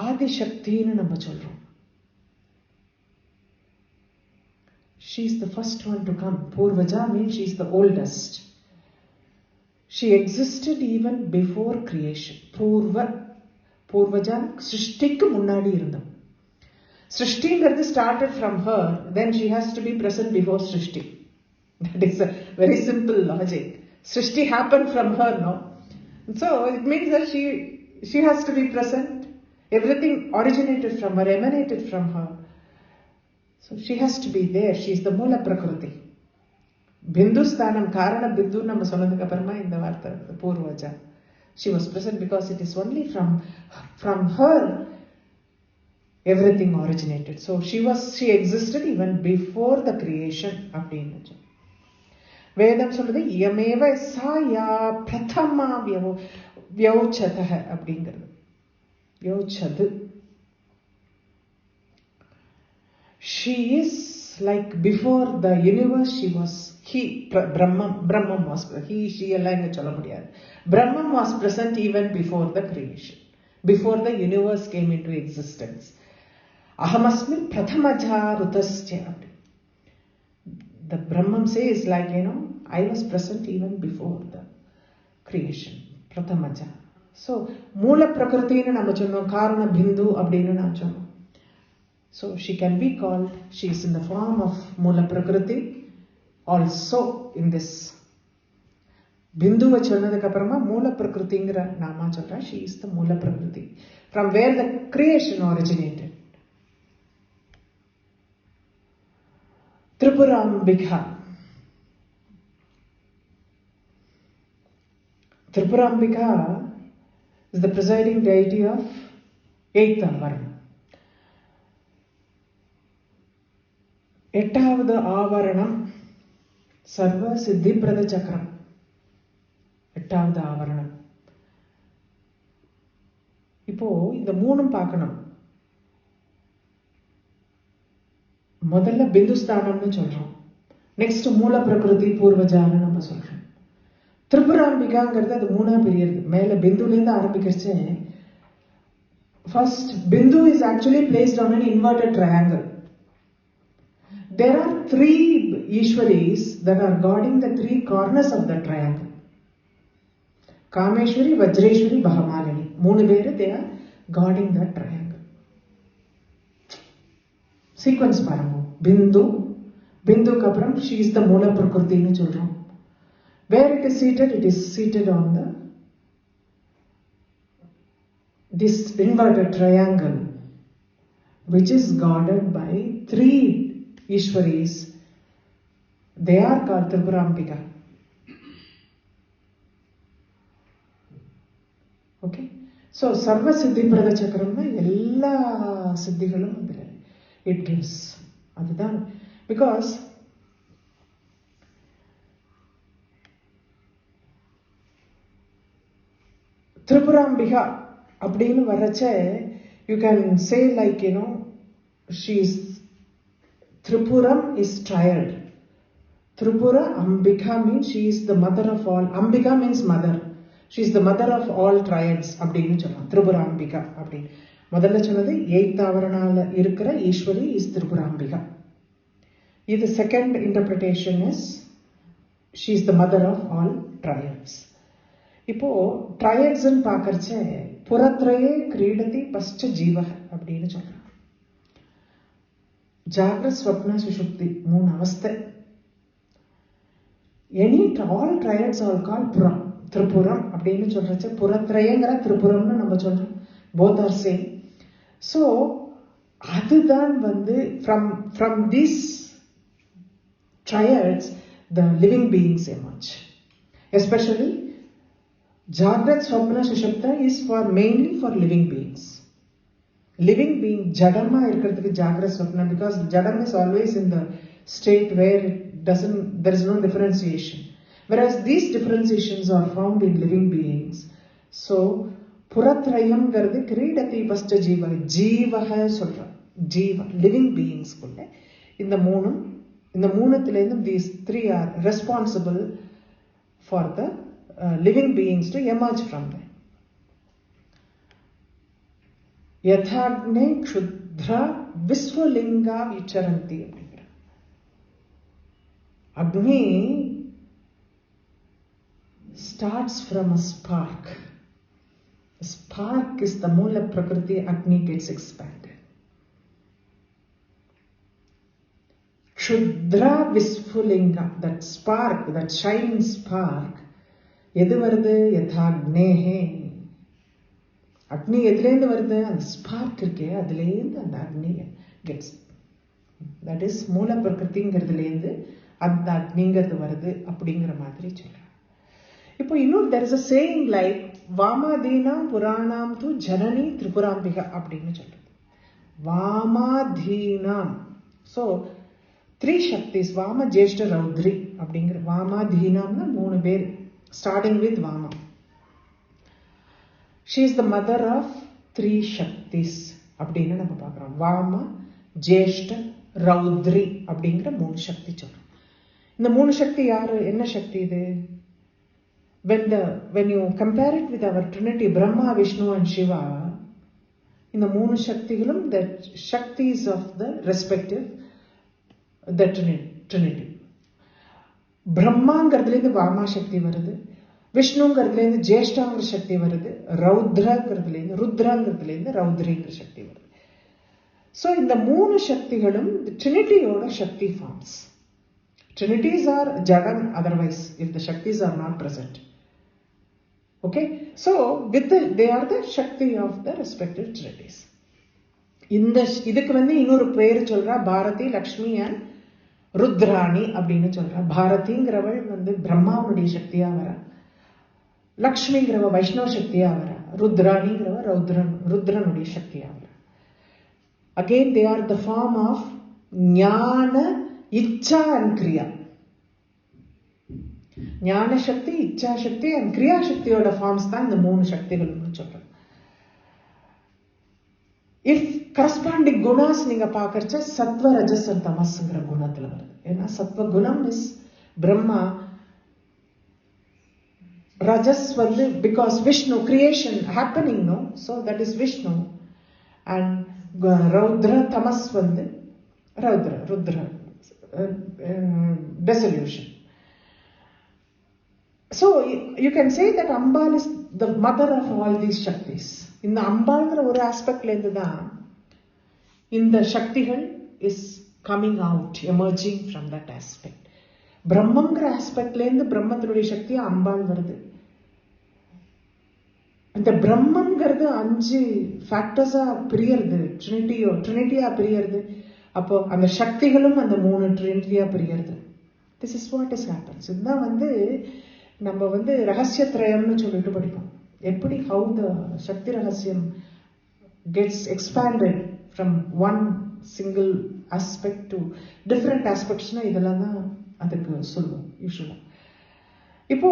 Adi Shaktiன்னு நம்ம சொல்றோம். She is the first one to come. Purvaja means she is the oldest. She existed even before creation. Purvaja Srishtikku முன்னாடி இருந்தோம். Srishtiங்கிறது started from her, then she has to be present before Srishti. That is a very simple logic. Srishti happened from her, no? So it means that she has to be present. Everything originated from her, emanated from her. So she has to be there. She is the Moola Prakriti. Bindu Sthanam, Karana Bindu nama சொன்னதுக்கு அப்புறமா இந்த வார்த்தை Purvaja. She was present because it is only from her everything originated. So she existed even before the creation அப்படின்னு. வேதம் சொல்றது யமேவ சாயா பிரதமா வியௌச்சதஹ அப்படிங்கிறது. வியௌச்சது. She is like before the universe she was Brahman was she எல்லாம் இங்க சொல்ல முடியாது. Brahman was present even before the creation, before the universe came into existence. Ahamasmi prathamaja rutasya. The Brahman says like, I was present even before the creation. Prathamaja. So, Moola Prakritiன்னு நம்ம சொன்னோம். Karana Bindu அப்படின்னு நான் சொன்னோம். So, she can be called, she is in the form of Moola Prakriti also in this. Binduவை சொன்னதுக்கு அப்புறமா Moola Prakritiங்கிற நாமா சொல்றா. She is the Moola Prakriti. From where the creation originated. Tripurambika. Tripurambika is the presiding deity of 8th Avaranam. 8வது ஆவரணம் சர்வ சித்தி பிரத சக்கரம். 8வது ஆவரணம். இப்போ இந்த மூணும் பார்க்கணும். முதல்ல பிந்துஸ்தானம்னு சொல்றோம். நெக்ஸ்ட் மூல பிரகிருதி பூர்வஜான்னு நம்ம சொல்றோம். திரிபுராம்பிகாங்கிறது அது மூணா பிரியறது. மேல பிந்துலேருந்து ஆரம்பிக்கிறச்சு. First, Bindu is actually placed on an inverted triangle. There are 3 Ishwaris that are guarding the 3 corners of the triangle. Kameshwari, Vajreshwari, Bahamalini. 3 பேரு they are guarding that triangle. Sequence பாருங்க. Bindu kapram, she is the Moola Prakritiன்னு சொல்றோம். Where it is seated on this inverted triangle, which is guarded by 3 Ishwaris They are called Tripurambika. Okay? So, Sarva Siddhi Prada Chakramna ella siddhigalum it gives. Adhan. Because Tripurambika அப்படின்னு வரச்ச you can say like, she's Tripuram is triad. Tripura Ambika means she is the mother of all. Ambika means mother. She is the mother of all triads. அப்படின்னு சொல்லலாம். Tripura Ambika அப்படின்னு. முதல்ல சொன்னது 8th ஆவரணால இருக்கிற Eswari is Tripura Ambika. The second interpretation is she is the mother of all triads. இப்போ triads ன்னு பார்க்கறச்ச புரத்ரயே கிரீடதி பஸ்ட ஜீவஹ அப்படின்னு சொல்றாங்க. ஜாகிரத் ஸ்வப்ன சுஷுப்தி 3 அவஸ்தை. All triads are called Puram. Tripuram அப்படின்னு சொல்றச்ச புரத்ரயங்கிற திரிபுரம்னு நம்ம சொல்றோம். Both are same. So அதுதான் from these triads the living beings emerge. Especially Jagrat Swapna Sushupta is mainly for living beings. Living being Jadama irukradhukku Jagrat Swapna, because Jadam is always in the state where there is no differentiation. Whereas these differentiations are found in living beings. So Puratrayam gardu Kridati Pasta Jiva. Jivaha solra. Jiva. Living beings kulle. In the moonathilendu these 3 are responsible for the living beings to emerge from them. Yathagne Kshudra Visvalinga Vicharanti. Agni starts from a spark. A spark is the Mula Prakriti. Agni gets expanded. Kshudra Visvalinga, that spark, that shining spark. எது வருது? யதாக்னேஹே. அக்னி எதுலேருந்து வருது? அந்த spark இருக்கே, அதுலேருந்து அந்த அக்னி gets. That is மூல பிரகிருதிங்கிறதுலேருந்து அந்த அக்னிங்கிறது வருது அப்படிங்கிற மாதிரி சொல்றாங்க. இப்போ இன்னும் there is a saying like வாமாதீனாம் புராணாம் து ஜனனி திரிபுராம்பிகா அப்படின்னு சொல்றது. வாமாதீனாம். ஸோ 3 சக்திஸ், வாம ஜேஷ்ட ரௌத்ரி அப்படிங்கிற வாமாதீனாம்னா 3 பேர். Starting with Vama. She is the mother of 3 Shaktis. அப்படின்னு நம்ம பார்க்குறோம். வாமா, ஜேஷ்ட, ரௌத்ரி அப்படிங்கிற 3 சக்தி சொல்றோம். இந்த 3 சக்தி யாரு? என்ன சக்தி இது? When you compare it with our Trinity, Brahma, Vishnu and Shiva, இந்த 3 சக்திகளும் the Shaktis of the respective the Trinity. பிரம்மாங்கிறதுலேருந்து வாமா சக்தி வருது, விஷ்ணுங்கிறதுலேருந்து ஜேஷ்டாங்கிற சக்தி வருது, ருத்ராங்கிறதுலேருந்து ரௌத்ரிங்கிற சக்தி வருது. ஸோ இந்த 3 சக்திகளும் ட்ரினிட்டியோட சக்தி ஃபார்ம்ஸ். ட்ரினிட்டிஸ் ஆர் ஜடம் otherwise if the shaktis are not present. Okay, so they are the shakti of the respective trinities. இதுக்கு இன்னொரு பேர் சொல்றா, பாரதி, லக்ஷ்மி அண்ட் ருத்ராணி அப்படின்னு சொல்றா. பாரதிங்கிறவள் பிரம்மாவுடைய சக்தியா வர, லக்ஷ்மிங்கிறவ வைஷ்ணவ சக்தியா வர, ருத்ராணிங்கிறவ ருத்ரனுடைய சக்தியா வர. Again they are the form of ஞான, இச்சா அண்ட் கிரியா. ஞான சக்தி, இச்சா சக்தி அண்ட் கிரியா சக்தியோட ஃபார்ம்ஸ் தான் இந்த 3 சக்திகள்னு சொல்றேன். இஃப் கரஸ்பாண்டிங் குணாஸ் நீங்க பாக்கறச்ச சத்வ, ரஜஸ் அண்ட் தமஸ்ங்கிற குணத்துல வருது. ஏன்னா சத்வ குணம் இஸ் பிரம்மா, ரஜஸ் because Vishnu creation happening, no, so that is Vishnu. And ரௌத்ர தமஸ் Rudra dissolution. So you can say that Ambal is the mother of all these Shaktis. இந்த அம்பாள்ங்கிற ஒரு ஆஸ்பெக்ட்ல இருந்து தான் இந்த சக்திகள் is coming out, emerging from that aspect. பிரம்மங்கிற ஆஸ்பெக்ட்ல இருந்து பிரம்மத்தினுடைய சக்தி அம்பாள் வருது. இந்த பிரம்மங்கிறது 5 ஃபேக்டர்ஸா பிரியறது, ட்ரினிட்டியா பிரியறது. அப்போ அந்த சக்திகளும் அந்த 3 ட்ரினிட்டியா பிரியறது. This is what has happened. இதுதான் நம்ம ரகசியத்ரயம்னு சொல்லிட்டு படிப்போம். எப்படி how the சக்தி ரகசியம் gets expanded from one single aspect to different aspects னா இதெல்லாம் தான் அதுக்கு சொல்லுவோம் யூசுவலா. இப்போ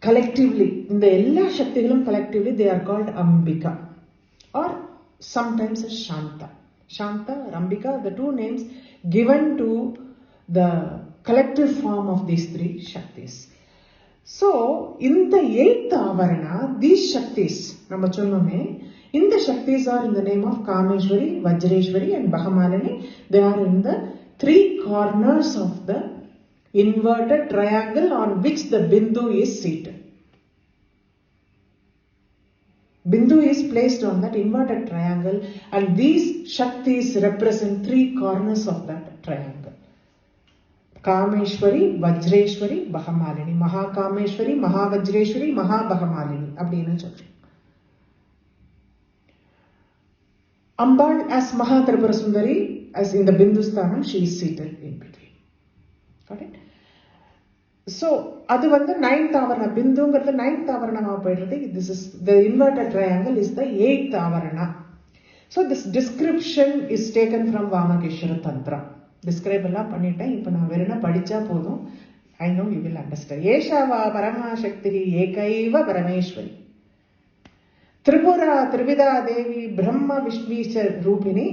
collectively இந்த எல்லா சக்திகளும் collectively they are called Ambika or sometimes as Shanta. Shanta or Ambika are the two names given to the collective form of these three Shaktis. So in the 8th avarana these Shaktis நம்ம சொன்னோமே, இந்த Shaktis are in the name of Kameshwari, Vajreshwari and Bhamalini. They are in the 3 corners of the inverted triangle on which the Bindu is seated. Bindu is placed on that inverted triangle and these Shaktis represent 3 corners of that triangle. Kameshwari, Vajreshwari, Bhamalini. Maha Kameshwari, Maha Vajreshwari, Maha Bhamalini. அப்படின்னு சொல்றோம். Ambal as Maha Tripura Sundari, as in the Bindu Sthanam, she is seated in between. Got it? So, அது 9th avarana. Binduங்கிறது 9th avarana போயிடுறது. This is the inverted triangle is the 8th avarana. So, this description is taken from Vamakeshwara Tantra. Describe எல்லாம் பண்ணிட்டேன். இப்போ நான் வெறும் படிச்சா போதும். I know you will understand. ஏஷாவா பரமா சக்தி ஏகைவ பரமேஸ்வரி त्रिपुरा त्रिविधा देवी ब्रह्म विष्णुच रूपिणी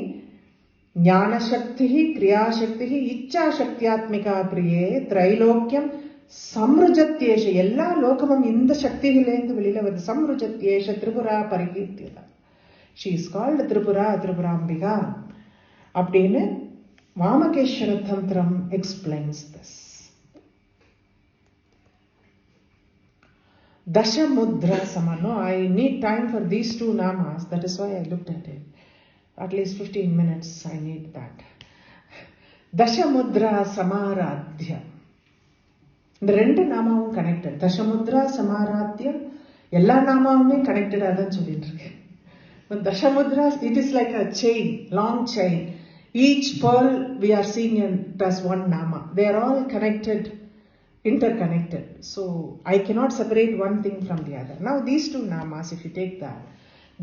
ज्ञानशक्ति क्रियाशक्ति इच्छाशक्त्यात्मिका प्रिये त्रैलोक्यम समृजत्येश எல்லா லோகமும் இந்த சக்திகளிலிருந்து வெளியில வந்து समृजत्येश Tripura परिकीर्तिता. She is called Tripura, Tripurambika அப்படின்னு வாமகேஸ்வர தந்திரம் explains this. Dashamudra Sama. No, I need time for these 2 namas. That is why I looked at it. At least 15 minutes I need that. Dashamudra Samaradhya. The 2 namavum connected. Dashamudra Samaradhya. Ella namavum connected adan sollirukku. But Dashamudras, it is like a chain, long chain. Each pearl we are seeing as one nama. They are all connected, interconnected. So I cannot separate one thing from the other. Now these 2 namas, if you take that,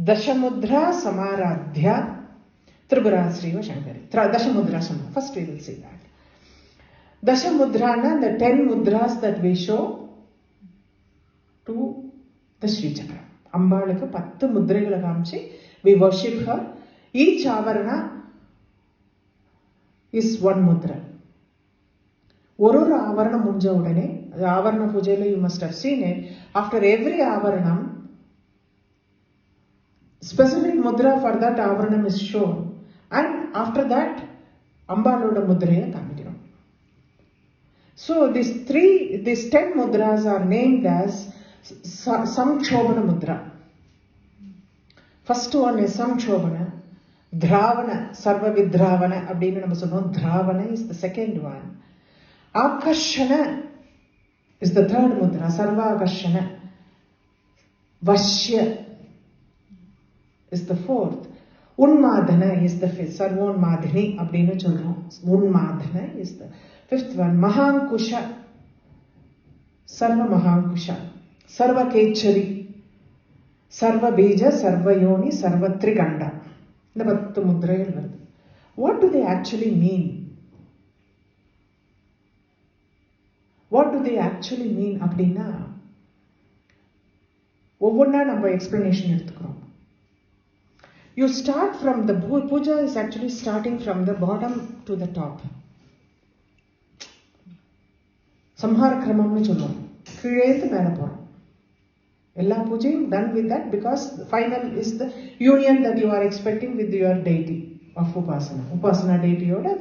Dashamudra Samaradhya Tripura Sriva Shankari. Dashamudra Samara. First we will see that. Dashamudrana, the 10 mudras that we show to the Sri Chakra. Ambalukku 10 mudragala kaamichi we worship her. Each avarana is one mudra. ஒரு ஆவரணம் முடிஞ்ச உடனே ஆவரண பூஜையில you must have seen it. After every ஆவரணம் specific mudra for that ஆவரணம் is shown and after that அம்பாளோட முத்திரையை காமிக்கிறோம். So these 10 mudras are named as Samchobana mudra. First one is Samchobana. Dravana, Sarva Vidravana அப்படின்னு நம்ம சொன்னோம். Dravana is the second one. Akarshana is the third mudra. Sarva Akarshana. Vashya is the fourth. Unmadhana is the fifth. Sarvonmadhini அப்படின்னு சொல்றோம். Unmadhana is the fifth one. Mahankusha. Sarva Mahankusha. Sarva Kechari. Sarva Bija, Sarva Yoni, Sarva Triganda. இந்த 10 முத்திரைகள் வருது. What do they actually mean? What do they actually mean அப்படின்னா ஒவ்வொன்றா நம்ம explanation எடுத்துக்கிறோம். You start from the puja is actually starting from the bottom to the top. சம்ஹார கிரமம்னு சொல்லுவோம். கீழேந்து மேலே போறோம். எல்லா பூஜையும் done with that because the final is the union that you are expecting with your deity of upasana. Upasana deity yoda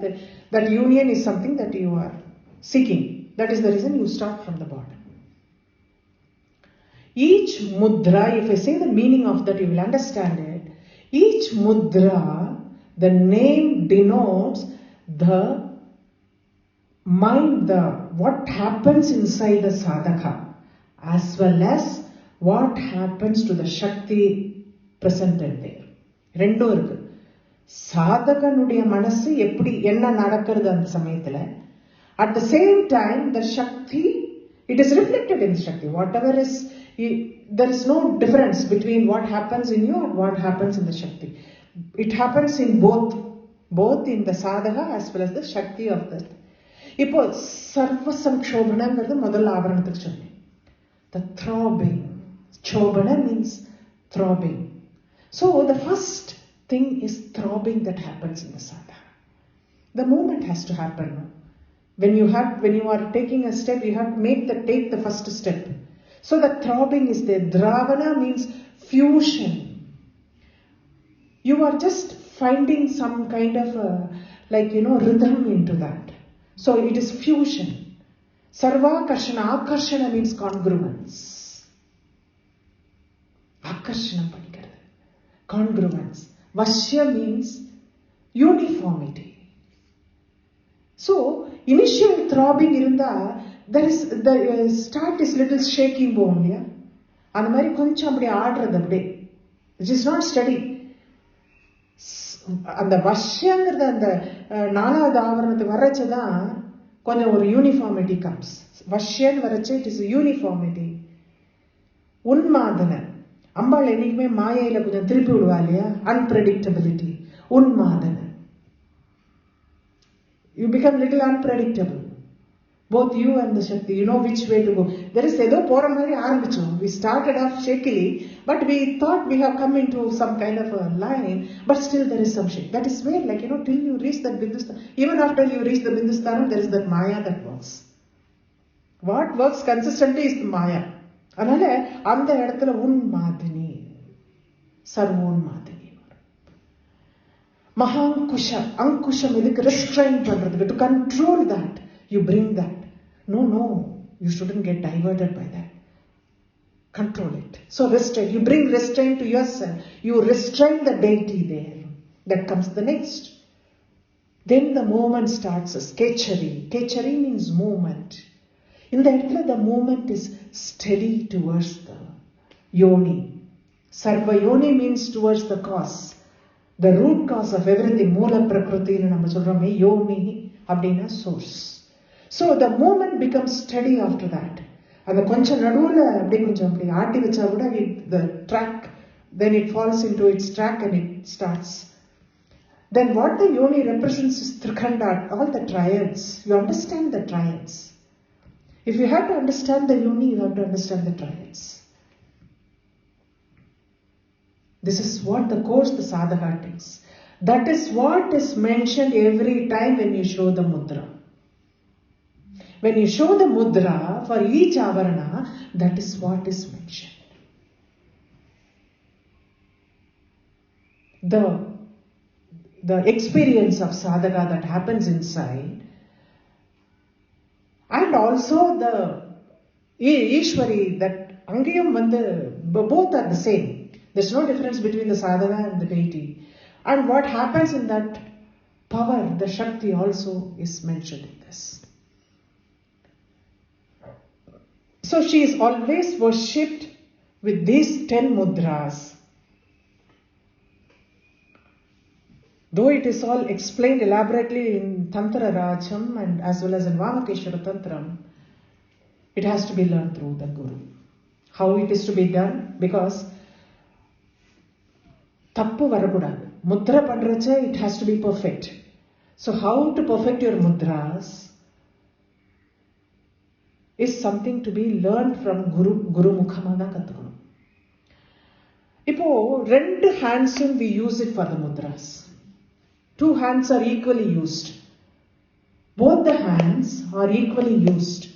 that union is something that you are seeking. That is the reason you start from the bottom. Each mudra, if I say the meaning of that, you will understand it. Each mudra, the name denotes the mind, what happens inside the sadhaka, as well as what happens to the Shakti presented there. ரெண்டும் இருக்கு. சாதகனுடைய மனசு எப்படி என்ன நடக்கிறது அந்த சமயத்துல, At the same time, the Shakti, it is reflected in Shakti. Whatever is, there is no difference between what happens in you and what happens in the Shakti. It happens in both in the sadhaka as well as the Shakti of that. இப்போ சர்வ சங்கோபனங்கிறது முதல் ஆவரணத்துக்கு சொன்னேன். The throbbing. Chobana means throbbing. So the first thing is throbbing that happens in the sadhaka. The movement has to happen. When you are taking a step, you have to take the first step. So the throbbing is there. Dravana means fusion. You are just finding some kind of rhythm into that. So it is fusion. Sarvakarshana, akarshana means congruence. Akarshana panikkirathu. Congruence. Vashya means uniformity. So initial throbbing irunda, there is the start is little shaking bone, yeah. And mari koncham apdi aadradhu apdi. It is not steady. அந்த வஷ்யங்கிறது அந்த நாலாவது ஆவரணத்துக்கு வரைச்சுதான் கொஞ்சம் ஒரு uniformity comes. வஷ்யன்னு வரைச்சு it is uniformity. உன்மாதன அம்பாள் என்னைக்குமே மாயையில கொஞ்சம் திருப்பி விடுவா இல்லையா, அன்பிரடிக்டபிலிட்டி. உன்மாதன, you become little unpredictable. Both you and the Shakti, you know which way to go. There is ஏதோ போற மாதிரி ஆரம்பிச்சோம். We started off shakily, but we thought we have come into some kind of a line, but still there is some shake. That is where, till you reach that Bindusthanam. Even after you reach the Bindusthanam, there is that Maya that works. What works consistently is the Maya. அதனால அந்த இடத்துல உன்மாதினி, சர்வோன்மாதினி. Mahankusha, ankusham இதுக்கு restrain பண்றதுக்கு, to control that. You bring that. No, you shouldn't get diverted by that. Control it. So restraint. You bring restraint to yourself. You restrain the deity there. That comes the next. Then the movement starts as Kechari. Kechari means movement. In the இடத்துல the movement is steady towards the yoni. Sarva yoni means towards the cause. The root cause of everything. Moola prakriti நம்ம சொல்றோமே, yoni அப்படின்னா source. So the movement becomes steady after that. அந்த கொஞ்சம் நடுவுல அப்படியே கொஞ்சம் அப்படி ஆட்டி வச்சா கூட the track, then it falls into its track and it starts. Then what the yoni represents is Trikhanda, all the triads. You understand the triads. If you have to understand the yoni, you have to understand the triads. This is what the course the sadhaka takes. That is what is mentioned every time when you show the mudra. When you show the mudra for each avarana, that is what is mentioned. The experience of sadhaka that happens inside, and also the Ishwari, that angiyam both are the same. There's no difference between the sadhaka and the deity. And what happens in that power, the Shakti also is mentioned in this. So she is always worshipped with these 10 mudras. Though it is all explained elaborately in Tantra Rajam and as well as in Vamakeshwara Tantram, it has to be learned through the Guru. How it is to be done? Because tappu varakudadu. Mudra pandracha, it has to be perfect. So how to perfect your mudras is something to be learned from Guru Mukhamana Kathukanum. Ipo, rendu handsum we use it for the mudras. 2 hands are equally used. Both the hands are equally used.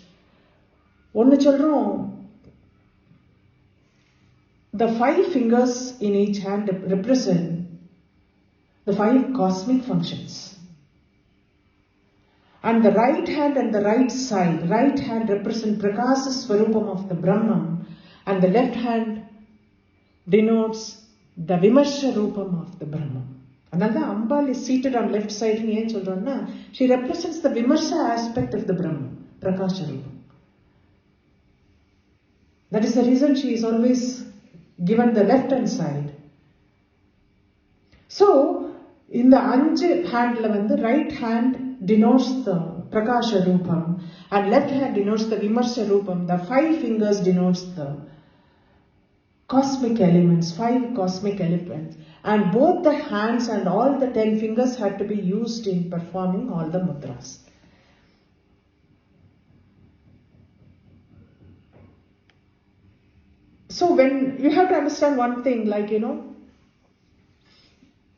Onnu solrom, the 5 fingers in each hand represent the 5 cosmic functions. And the right hand and the right side, right hand represent Prakasa Swarupam of the Brahman, and the left hand denotes the Vimarsha Rupam of the Brahman. Another Ambal is seated on left side in yen children. She represents the Vimarsha aspect of the Brahman, Prakasha Rupam. That is the reason she is always given the left hand side. So, in the Anj hand, the right hand denotes the Prakasha Rupam, and left hand denotes the Vimarsha Rupam. The 5 fingers denotes the cosmic elements, 5 cosmic elements. And both the hands and all the 10 fingers had to be used in performing all the mudras. So when you have to understand one thing, like,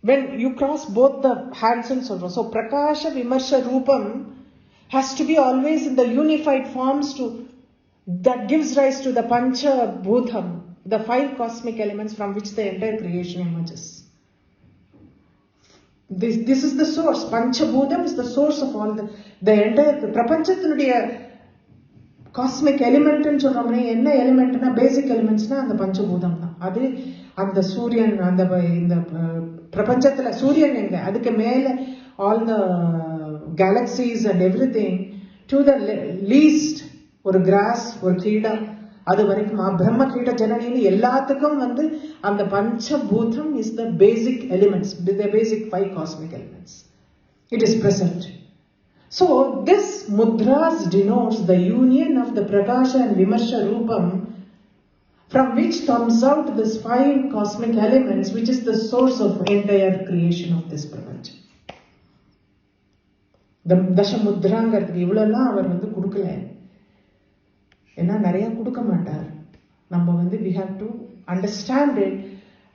when you cross both the hands and so on. So Prakasha Vimarsha Rupam has to be always in the unified forms that gives rise to the Pancha Bhutam, the 5 cosmic elements from which the entire creation emerges. This is the source. Pancha Bhutam is the source of all the entire Prapanchatinuடைய cosmic element ன்னு சொல்றோம்னா என்ன எலிமெண்ட்னா பேசிக் எலிமெண்ட்ஸ்னா அந்த பஞ்சபூதம் தான். அது அந்த சூரியன், அந்த இந்த பிரபஞ்சத்துல சூரியன் எங்க, அதுக்கு மேல all the galaxies and everything to the least ஒரு கிராஸ், ஒரு கீடா, அது வரைக்கும் பிரம்ம கீட ஜனனின்னு எல்லாத்துக்கும் அந்த பஞ்சபூதம் is the basic elements, the basic 5 cosmic elements. It is present. So this mudras denotes the union of the Prakasha and Vimarsha Rupam, from which comes out this 5 cosmic elements, which is the source of entire creation of this Prapancha. The Dashamudrangarthukku இவ்வளோலாம் அவர் கொடுக்கல, ஏன்னா நிறைய கொடுக்க மாட்டார். நம்ம we have to understand it,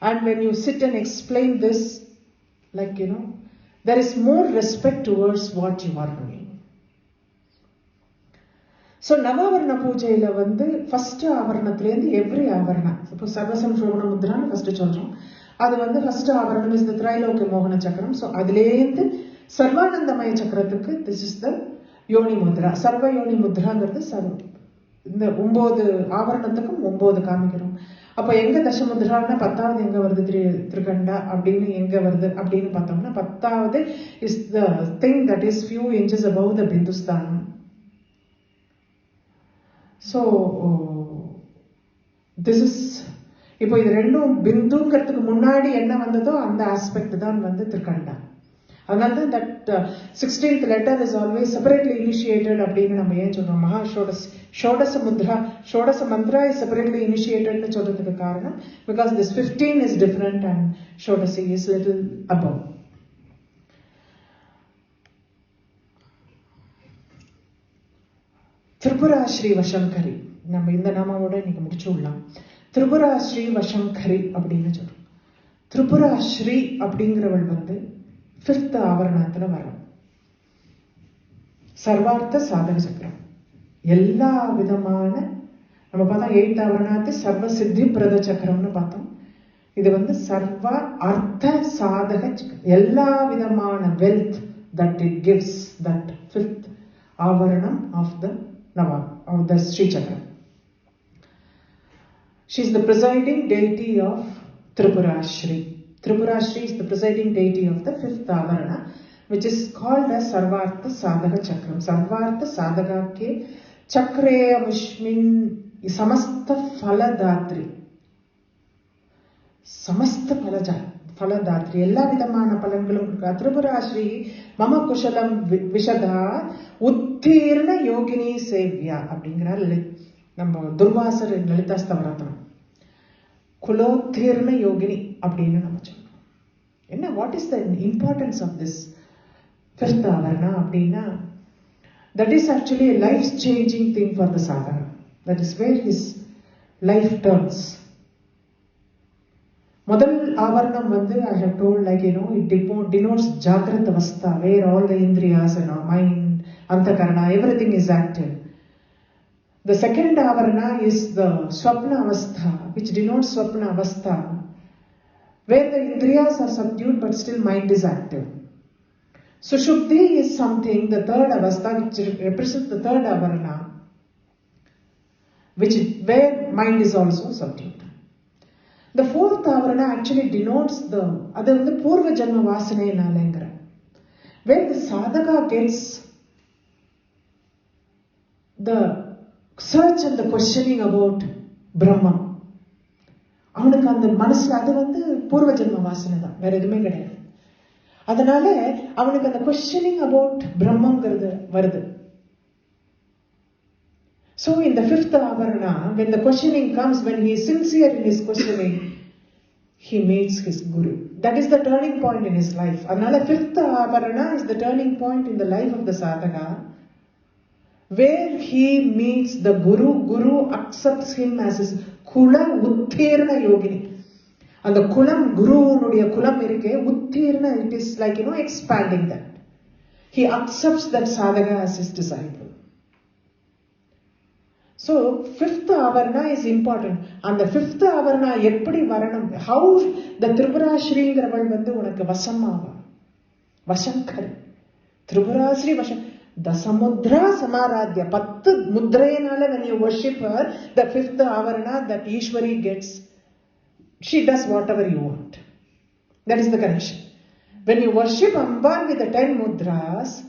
and when you sit and explain this, like there is more respect towards what you are doing. So Navavarna Poojaila first ஆவரணத்திலேருந்து every ஆவரணா, இப்போ சர்வசம் சோபன முத்ரான்னு first சொல்றோம். அது ஃபர்ஸ்ட் ஆவரணம் is the Triloka Mohana Chakram. So அதிலேருந்து சர்வானந்தமய சக்கரத்துக்கு this is the யோனி முத்ரா. சர்வ யோனி முத்ராங்கிறது இந்த 9 ஆவரணத்துக்கும் 9 காமிக்கிறோம். அப்போ எங்க தசமுத்ரான்னா 10வது எங்க வருது, திரிகண்டா அப்படின்னு எங்க வருது அப்படின்னு பார்த்தோம்னா 10வது is the thing that is few inches above the Bindusthanam. So this is இப்போ இது ரெண்டும் பிந்துங்கிறதுக்கு முன்னாடி என்ன வந்ததோ அந்த ஆஸ்பெக்ட் தான் திரிகண்டா. அதனால தான் that 16th letter is always separately initiated அப்படின்னு நம்ம ஏன் சொல்றோம், மகா ஷோடச Mudra, ஷோடச Mantra is separately initiated ன்னு சொல்றதுக்கு காரணம் because this 15 is different and ஷோடசி is little above. Tripura Sri வசங்கரி, நம்ம இந்த நாமாவோட இன்னைக்கு முடிச்சு விடலாம். திரிபுரா ஸ்ரீ வசங்கரி அப்படின்னு சொல்றோம். திரிபுரா ஸ்ரீ அப்படிங்கிறவள் 5th ஆவரணத்துல வரும். சர்வார்த்த சாதக சக்கரம், எல்லா விதமான நம்ம பார்த்தா 8th ஆவரணாத்து சர்வ சித்தி பிரத சக்கரம்னு பார்த்தோம். இது சர்வ அர்த்த சாதக சக்கரம், எல்லா விதமான wealth that it gives, that 5th ஆவரணம் of the Sri Chakra. She is the presiding deity of Tripura Shri. Tripura Shri is the presiding deity of the 5th Avarana, which is called as Sarvartha Sadhaka Chakram. Sarvartha Sadhaka ke Chakre Amushmin Samastha Phaladatri. Samastha Phaladatri. Ella vidamana palangalum kodukka. Tripura Shri Mama Kushalam Vishada Uttirna Yogini Sevya அப்படிங்கிறார் நம்ம துர்வாசர் லலிதா ஸ்தவரத்னம். குலோத்தீர்ண யோகினி அப்படின்னு நம்ம சொல்றோம். என்ன, what is the importance of this 5th ஆவரணா அப்படின்னா, that is actually a life changing thing for the sadhana. That is where his life turns. முதல் ஆவரணம் I have told, like it denotes Jagrat Avastha, where all the indriyas and mind, antakarana, everything is active. The 2nd avarana is the Swapna Avastha, which denotes Swapna Avastha, where the indriyas are subdued but still mind is active. Sushupti is something, the 3rd Avastha, which represents the 3rd avarana, where mind is also subdued. The 4th avarana actually denotes அது பூர்வ ஜன்ம வாசனைனாலங்கிற, where the sadhaka gets the search and the questioning about Brahman. அவனுக்கு அந்த மனசுல அது பூர்வ ஜென்ம வாசனை தான், வேற எதுவுமே கிடையாது. அதனால அவனுக்கு அந்த கொஸ்டினிங் அபவுட் பிரம்மங்கிறது வருது. So in the fifth avarana, when the questioning comes, when he is sincere in his questioning, he meets his guru. That is the turning point in his life. Another fifth avarana is the turning point in the life of the sadhaka, where he meets the guru. Guru accepts him as his kula uttirna yogini. And the kulam, guru nudiya kulam irke uttirna, it is like, expanding that. He accepts that sadhaka as his disciple. So, fifth avarana is important. And the fifth avarana, eppadi varanam, how the Tripura Shriingaraval vandu unakku vasamava. Vashankari. Tripura Shri Vasham. The Samudra Samaradhya. 10 mudrayanala, when you worship her, the fifth avarana, that Ishwari gets, she does whatever you want. That is the connection. When you worship Amban with the 10 mudras,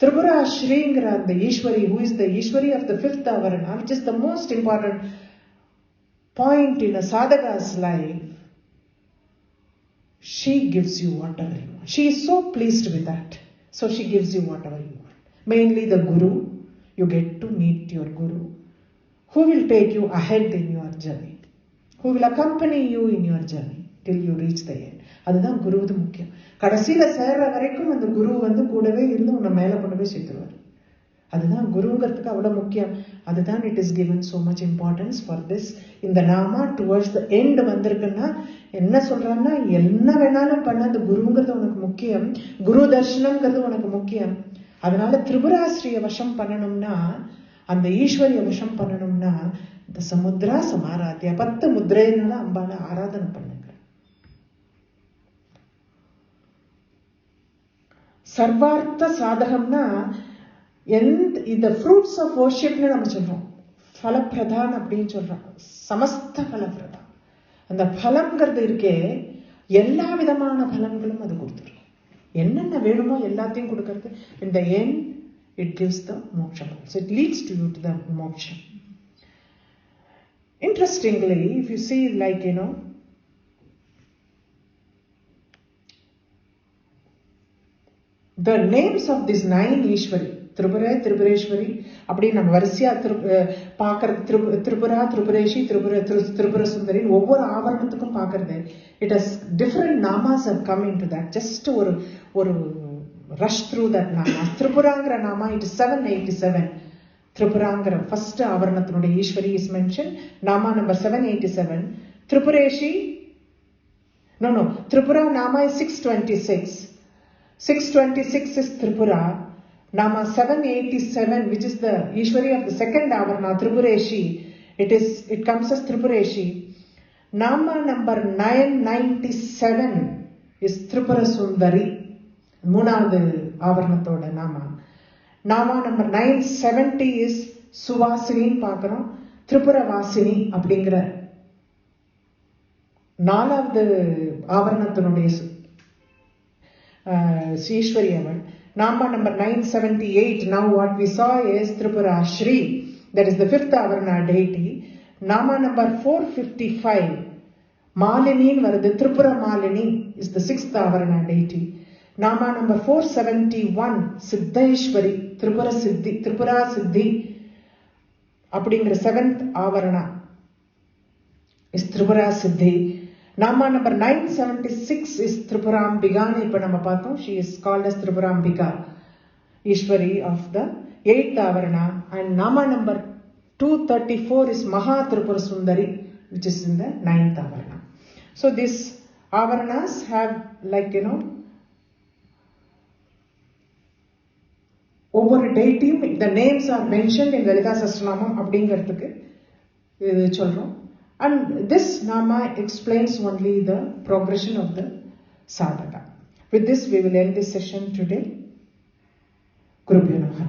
Tripura Shriingara, the Ishwari, who is the Ishwari of the fifth avarana, which is the most important point in a sadhaka's life, she gives you whatever you want. She is so pleased with that. So she gives you whatever you want. Mainly the Guru, you get to meet your Guru, who will take you ahead in your journey, who will accompany you in your journey till you reach the end. அதுதான் குருவுது முக்கியம். கடைசியில சேர்ற வரைக்கும் அந்த குரு வந்து கூடவே இருந்து உன்னை மேல கொண்டு போய் சேர்த்துருவார். அதுதான் குருங்கிறதுக்கு அவ்வளவு முக்கியம். அதுதான் it is given so much importance for this. இந்த நாமா டுவர்ட்ஸ் த எண்ட் வந்திருக்குன்னா என்ன சொல்றாங்கன்னா, என்ன வேணாலும் பண்ண, அந்த குருங்கிறது உனக்கு முக்கியம், குரு தர்ஷனம்ங்கிறது உனக்கு முக்கியம். அதனால திரிபுராஸ்ரீய வசம் பண்ணணும்னா, அந்த ஈஸ்வரிய வசம் பண்ணணும்னா, இந்த சமுத்ரா சமாராத்தியா 10 முத்ரையினால அம்பால ஆராதனை பண்ணுங்க. சர்வார்த்த சாதகம்னா இந்த ஃப்ரூட்ஸ் ஆஃப் வர்ஷிப்னு நம்ம சொல்றோம். ஃபலப்பிரதான் அப்படின்னு சொல்றோம். சமஸ்த ஃபலப்பிரதான். அந்த பலம்ங்கிறது இருக்கே, எல்லா விதமான பலன்களும் அது கொடுத்துரும். என்னென்ன வேணுமோ எல்லாத்தையும் கொடுக்கறது. In the end, it gives the moksha. So it leads to you to the moksha. Interestingly, if you see, like, the names of these 9 Ishwari, Tripura, Tripureshwari, அப்படி நம்ம வரிசையா பார்க்கறது. திரிபுரா, திரிபுரேஷி, திரிபுர சுந்தரி, ஒவ்வொரு ஆவரணத்துக்கும் பார்க்கறது. It has different namas have come into that. Just ஒரு rush through that nama. திரிபுராங்கிற நாமா, it is 787. திரிபுராங்கிற ஃபர்ஸ்ட் ஆவரணத்தினுடைய ஈஸ்வரி is mentioned. நாமா number 787. Tripureshi, no, Tripura nama is 626. 626 is Tripura. Nama 787, which is the Ishwari of the second avarana, Tripureshi. It comes as Tripureshi. Nama number 997 is Tripura Sundari. மூணாவது ஆவரணத்தோட நாமா. நாமா number 970 is சுவாசினின்னு பார்க்கிறோம். திரிபுர வாசினி அப்படிங்கிற 4வது ஆவரணத்தினுடைய Ishwari அவள். Nama number 978, now what we saw is Tripura Shri, that is the 5th avarana deity. Nama number 455, Malini varudhu, Tripura Malini is the 6th avarana deity. Nama number 471, Siddhaishwari, Tripura Siddhi, அப்படிங்கிற 7th avarana is Tripura Siddhi. Nama number 976 is Tripurambika. இப்ப நம்ம பார்த்தோம். She is called as Tripurambika, Ishwari of the 8th avarana. And Nama number 234 is Maha Tripura Sundari, which is in the 9th avarana. So these avaranas have, like, ஒவ்வொரு டேட்டியும் the names are mentioned in Lalitha Sahasranamam அப்படிங்கிறதுக்கு இது சொல்றோம். And this nama explains only the progression of the sadhaka. With this, we will end this session today. Guru Bhyo Namaha.